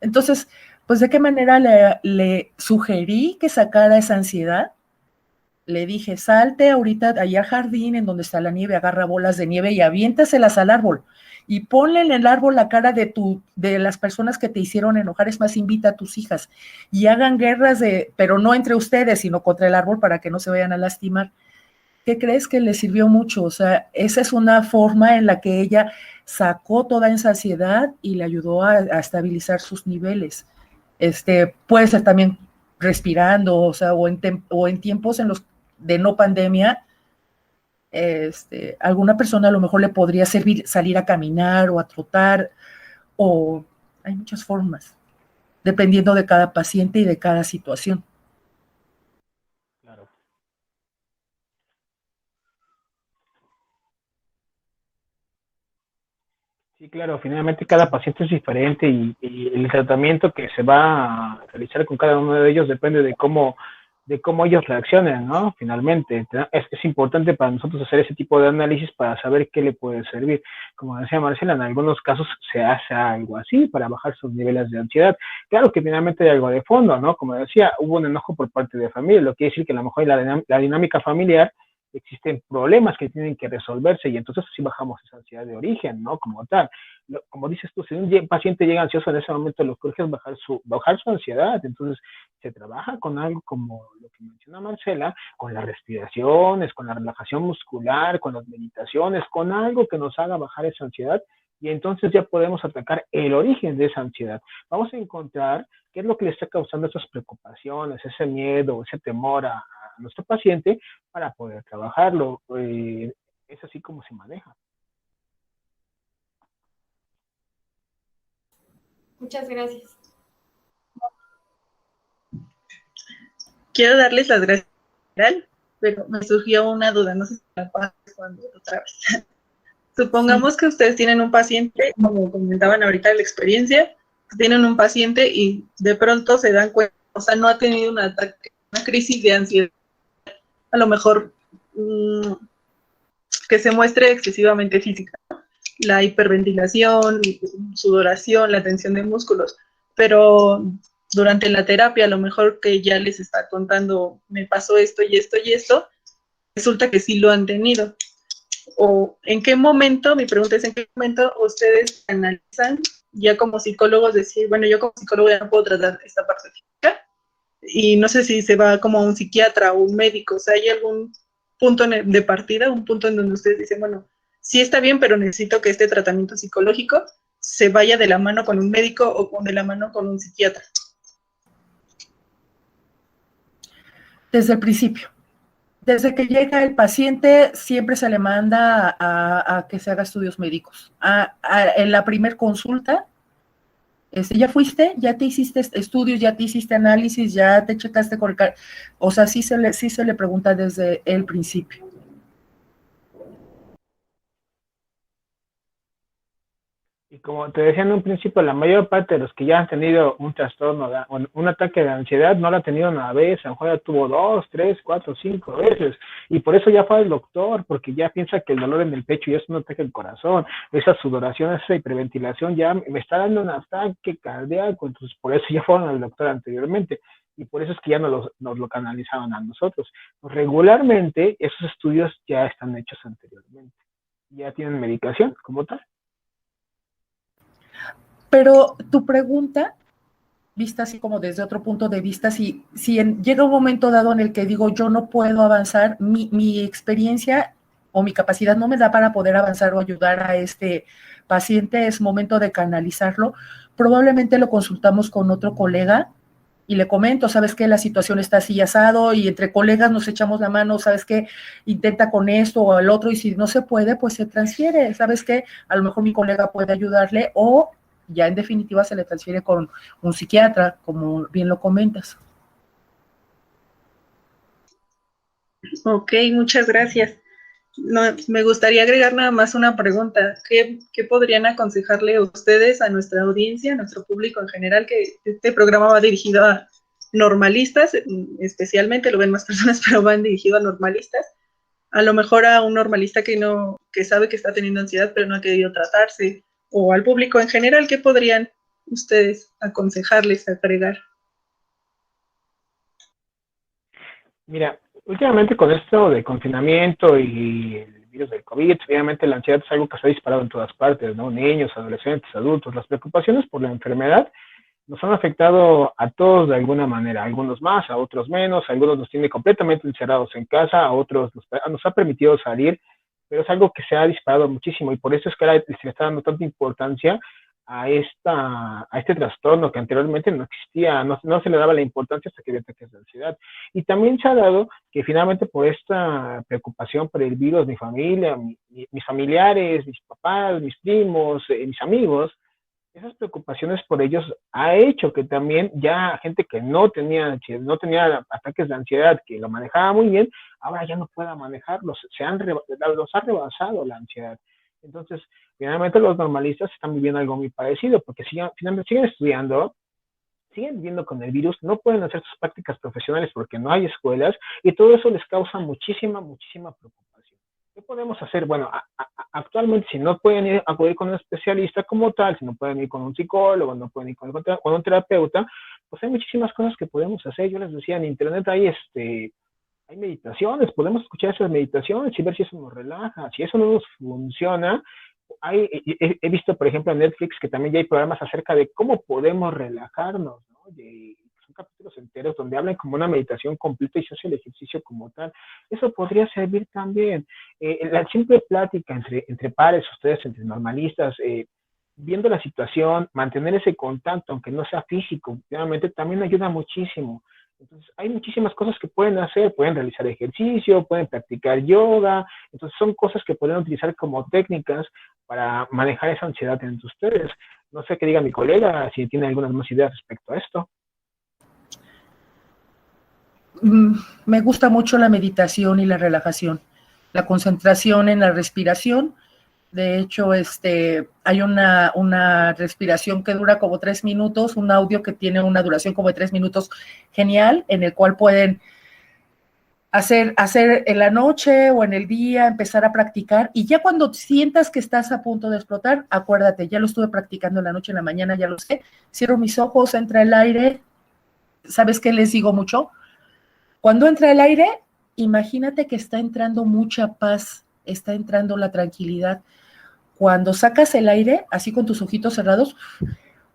Entonces, pues de qué manera le sugerí que sacara esa ansiedad. Le dije, salte ahorita allá al jardín en donde está la nieve, agarra bolas de nieve y aviéntaselas al árbol. Y ponle en el árbol la cara de las personas que te hicieron enojar. Es más, invita a tus hijas y hagan guerras pero no entre ustedes, sino contra el árbol para que no se vayan a lastimar. ¿Qué crees que le sirvió mucho? O sea, esa es una forma en la que ella sacó toda esa ansiedad y le ayudó a estabilizar sus niveles. Puede ser también respirando, o sea, o en tiempos en los de no pandemia, alguna persona a lo mejor le podría servir salir a caminar o a trotar, o hay muchas formas, dependiendo de cada paciente y de cada situación.
Claro. Sí, claro, finalmente cada paciente es diferente y el tratamiento que se va a realizar con cada uno de ellos depende de cómo ellos reaccionen, ¿no? Finalmente, es importante para nosotros hacer ese tipo de análisis para saber qué le puede servir. Como decía Marcela, en algunos casos se hace algo así para bajar sus niveles de ansiedad. Claro que finalmente hay algo de fondo, ¿no? Como decía, hubo un enojo por parte de familia, lo que quiere decir que a lo mejor la dinámica familiar existen problemas que tienen que resolverse y entonces así bajamos esa ansiedad de origen, ¿no? Como tal. Como dices tú, si un paciente llega ansioso en ese momento, lo que urge es bajar su ansiedad. Entonces se trabaja con algo como lo que menciona Marcela, con las respiraciones, con la relajación muscular, con las meditaciones, con algo que nos haga bajar esa ansiedad y entonces ya podemos atacar el origen de esa ansiedad. Vamos a encontrar qué es lo que le está causando esas preocupaciones, ese miedo, ese temor a nuestro paciente para poder trabajarlo. Es así como se maneja.
Muchas gracias.
Quiero darles las gracias, pero me surgió una duda, no sé si la puedo responder otra vez. Supongamos que ustedes tienen un paciente, como comentaban ahorita la experiencia, tienen un paciente y de pronto se dan cuenta, o sea, no ha tenido un ataque, una crisis de ansiedad, a lo mejor que se muestre excesivamente física, ¿no? La hiperventilación, sudoración, la tensión de músculos, pero durante la terapia a lo mejor que ya les está contando, me pasó esto y esto y esto, resulta que sí lo han tenido. O en qué momento, mi pregunta es, ¿en qué momento ustedes analizan ya como psicólogos decir, bueno, yo como psicólogo ya no puedo tratar esta parte física? Y no sé si se va como a un psiquiatra o un médico, o sea, ¿hay algún punto de partida, un punto en donde ustedes dicen, bueno, sí está bien, pero necesito que este tratamiento psicológico se vaya de la mano con un médico o de la mano con un psiquiatra?
Desde el principio. Desde que llega el paciente, siempre se le manda a que se haga estudios médicos. En la primer consulta, ya fuiste, ya te hiciste estudios, ya te hiciste análisis, ya te checaste con el... O sea, sí se le pregunta desde el principio.
Y como te decía en un principio, la mayor parte de los que ya han tenido un trastorno, un ataque de ansiedad, no lo ha tenido una vez, a lo mejor ya tuvo 2, 3, 4, 5 veces. Y por eso ya fue al doctor, porque ya piensa que el dolor en el pecho ya es un ataque al corazón, esa sudoración, esa hiperventilación ya me está dando un ataque cardíaco. Entonces, por eso ya fueron al doctor anteriormente. Y por eso es que ya nos lo canalizaron a nosotros. Regularmente, esos estudios ya están hechos anteriormente. Ya tienen medicación como tal.
Pero tu pregunta, vista así como desde otro punto de vista, si llega un momento dado en el que digo, yo no puedo avanzar, mi experiencia o mi capacidad no me da para poder avanzar o ayudar a este paciente, es momento de canalizarlo, probablemente lo consultamos con otro colega y le comento, sabes que la situación está así asado y entre colegas nos echamos la mano, sabes que intenta con esto o el otro y si no se puede, pues se transfiere, sabes que a lo mejor mi colega puede ayudarle o ya en definitiva se le transfiere con un psiquiatra, como bien lo comentas.
Ok, muchas gracias. No, me gustaría agregar nada más una pregunta. ¿Qué podrían aconsejarle ustedes a nuestra audiencia, a nuestro público en general, que este programa va dirigido a normalistas, especialmente lo ven más personas, pero van dirigido a normalistas? A lo mejor a un normalista que sabe que está teniendo ansiedad, pero no ha querido tratarse, o al público en general, ¿qué podrían ustedes aconsejarles, agregar?
Mira, últimamente con esto de confinamiento y el virus del COVID, obviamente la ansiedad es algo que se ha disparado en todas partes, ¿no? Niños, adolescentes, adultos. Las preocupaciones por la enfermedad nos han afectado a todos de alguna manera, a algunos más, a otros menos, a algunos nos tiene completamente encerrados en casa, a otros nos ha permitido salir, pero es algo que se ha disparado muchísimo y por eso es que ahora se le está dando tanta importancia a este trastorno que anteriormente no existía, no se le daba la importancia hasta que había ataques de ansiedad. Y también se ha dado que finalmente por esta preocupación por el virus, mi familia, mis familiares, mis papás, mis primos, mis amigos, esas preocupaciones por ellos ha hecho que también ya gente que no tenía ataques de ansiedad, que lo manejaba muy bien, ahora ya no pueda manejarlos, los ha rebasado la ansiedad. Entonces, finalmente los normalistas están viviendo algo muy parecido, porque finalmente siguen estudiando, siguen viviendo con el virus, no pueden hacer sus prácticas profesionales porque no hay escuelas, y todo eso les causa muchísima preocupación. ¿Qué podemos hacer? Bueno, actualmente si no pueden acudir con un especialista como tal, si no pueden ir con un psicólogo, no pueden ir con un terapeuta, pues hay muchísimas cosas que podemos hacer. Yo les decía, en internet hay meditaciones, podemos escuchar esas meditaciones y ver si eso nos relaja. Si eso no nos funciona, he visto, por ejemplo, en Netflix que también ya hay programas acerca de cómo podemos relajarnos, ¿no? Son capítulos enteros donde hablan como una meditación completa y se hace el ejercicio como tal. Eso podría servir también. La simple plática entre pares, ustedes, entre normalistas, viendo la situación, mantener ese contacto, aunque no sea físico, realmente también ayuda muchísimo. Entonces, hay muchísimas cosas que pueden hacer, pueden realizar ejercicio, pueden practicar yoga, entonces son cosas que pueden utilizar como técnicas para manejar esa ansiedad entre ustedes. No sé qué diga mi colega, si tiene algunas más ideas respecto a esto.
Me gusta mucho la meditación y la relajación, la concentración en la respiración. De hecho, hay una respiración que dura como 3 minutos, un audio que tiene una duración como de 3 minutos, genial, en el cual pueden hacer en la noche o en el día, empezar a practicar, y ya cuando sientas que estás a punto de explotar, acuérdate, ya lo estuve practicando en la noche, en la mañana, ya lo sé, cierro mis ojos, entra el aire. ¿Sabes qué les digo mucho? Cuando entra el aire, imagínate que está entrando mucha paz, está entrando la tranquilidad. Cuando sacas el aire, así con tus ojitos cerrados,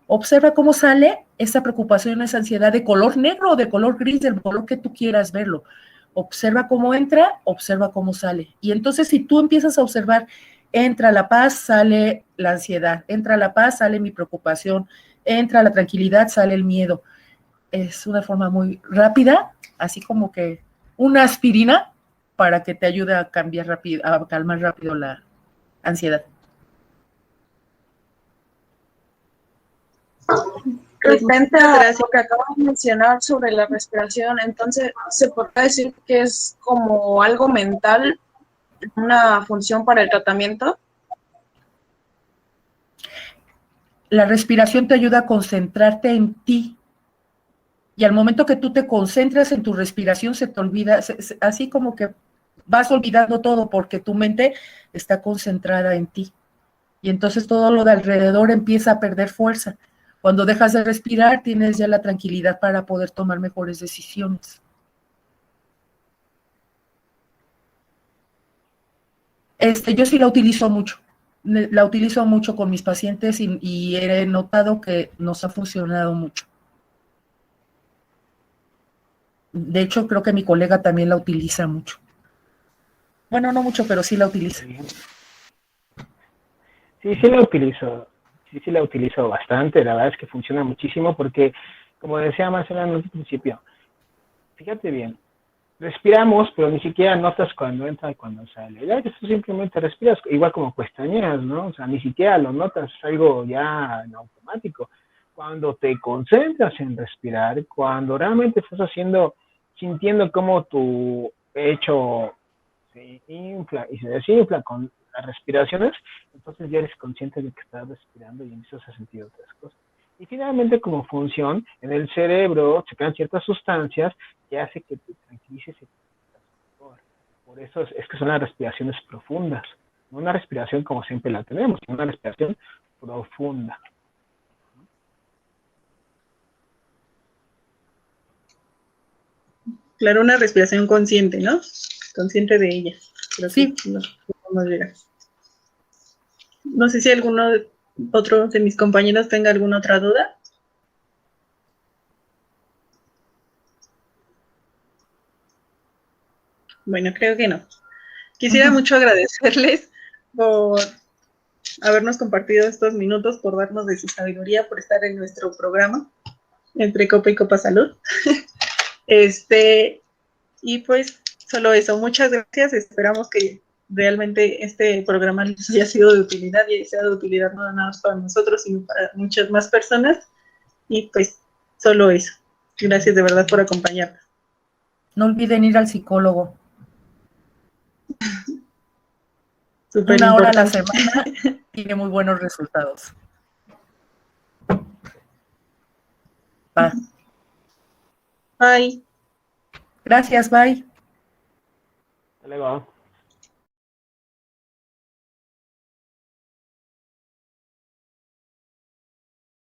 observa cómo sale esa preocupación, esa ansiedad de color negro o de color gris, del color que tú quieras verlo. Observa cómo entra, observa cómo sale. Y entonces si tú empiezas a observar, entra la paz, sale la ansiedad, entra la paz, sale mi preocupación, entra la tranquilidad, sale el miedo. Es una forma muy rápida, así como que una aspirina para que te ayude a cambiar rápido, a calmar rápido la ansiedad.
Respecto a lo que acabo de mencionar sobre la respiración, entonces se podría decir que es como algo mental, una función para el tratamiento.
La respiración te ayuda a concentrarte en ti. Y al momento que tú te concentras en tu respiración, se te olvida, así como que vas olvidando todo porque tu mente está concentrada en ti. Y entonces todo lo de alrededor empieza a perder fuerza. Cuando dejas de respirar, tienes ya la tranquilidad para poder tomar mejores decisiones. Yo sí la utilizo mucho. La utilizo mucho con mis pacientes y he notado que nos ha funcionado mucho. De hecho, creo que mi colega también la utiliza mucho. Bueno, no mucho, pero sí la utiliza.
Sí la utilizo. Sí la utilizo bastante. La verdad es que funciona muchísimo porque, como decía Marcela en el principio, fíjate bien, respiramos, pero ni siquiera notas cuando entra y cuando sale. Ya que tú simplemente respiras, igual como pestañeas, ¿no? O sea, ni siquiera lo notas, es algo ya en automático. Cuando te concentras en respirar, cuando realmente estás sintiendo cómo tu pecho se infla y se desinfla con las respiraciones, entonces ya eres consciente de que estás respirando y empiezas a sentir otras cosas. Y finalmente, como función, en el cerebro se crean ciertas sustancias que hace que te tranquilices y te sientas mejor. Por eso es que son las respiraciones profundas. No una respiración como siempre la tenemos, sino una respiración profunda.
Claro, una respiración consciente, ¿no? Consciente de ella. Creo
Sí.
que nos podemos llegar. No sé si alguno otro de mis compañeros tenga alguna otra duda. Bueno, creo que no. Quisiera mucho agradecerles por habernos compartido estos minutos, por darnos de su sabiduría, por estar en nuestro programa entre Copa y Copa Salud. Y pues solo eso, muchas gracias. Esperamos que realmente este programa les haya sido de utilidad y sea de utilidad no nada más para nosotros, sino para muchas más personas. Y pues solo eso. Gracias de verdad por acompañarnos.
No olviden ir al psicólogo.
Súper
1 hora a la
importante.
semana tiene muy buenos resultados. Va.
Bye.
Gracias, bye.
Hasta luego.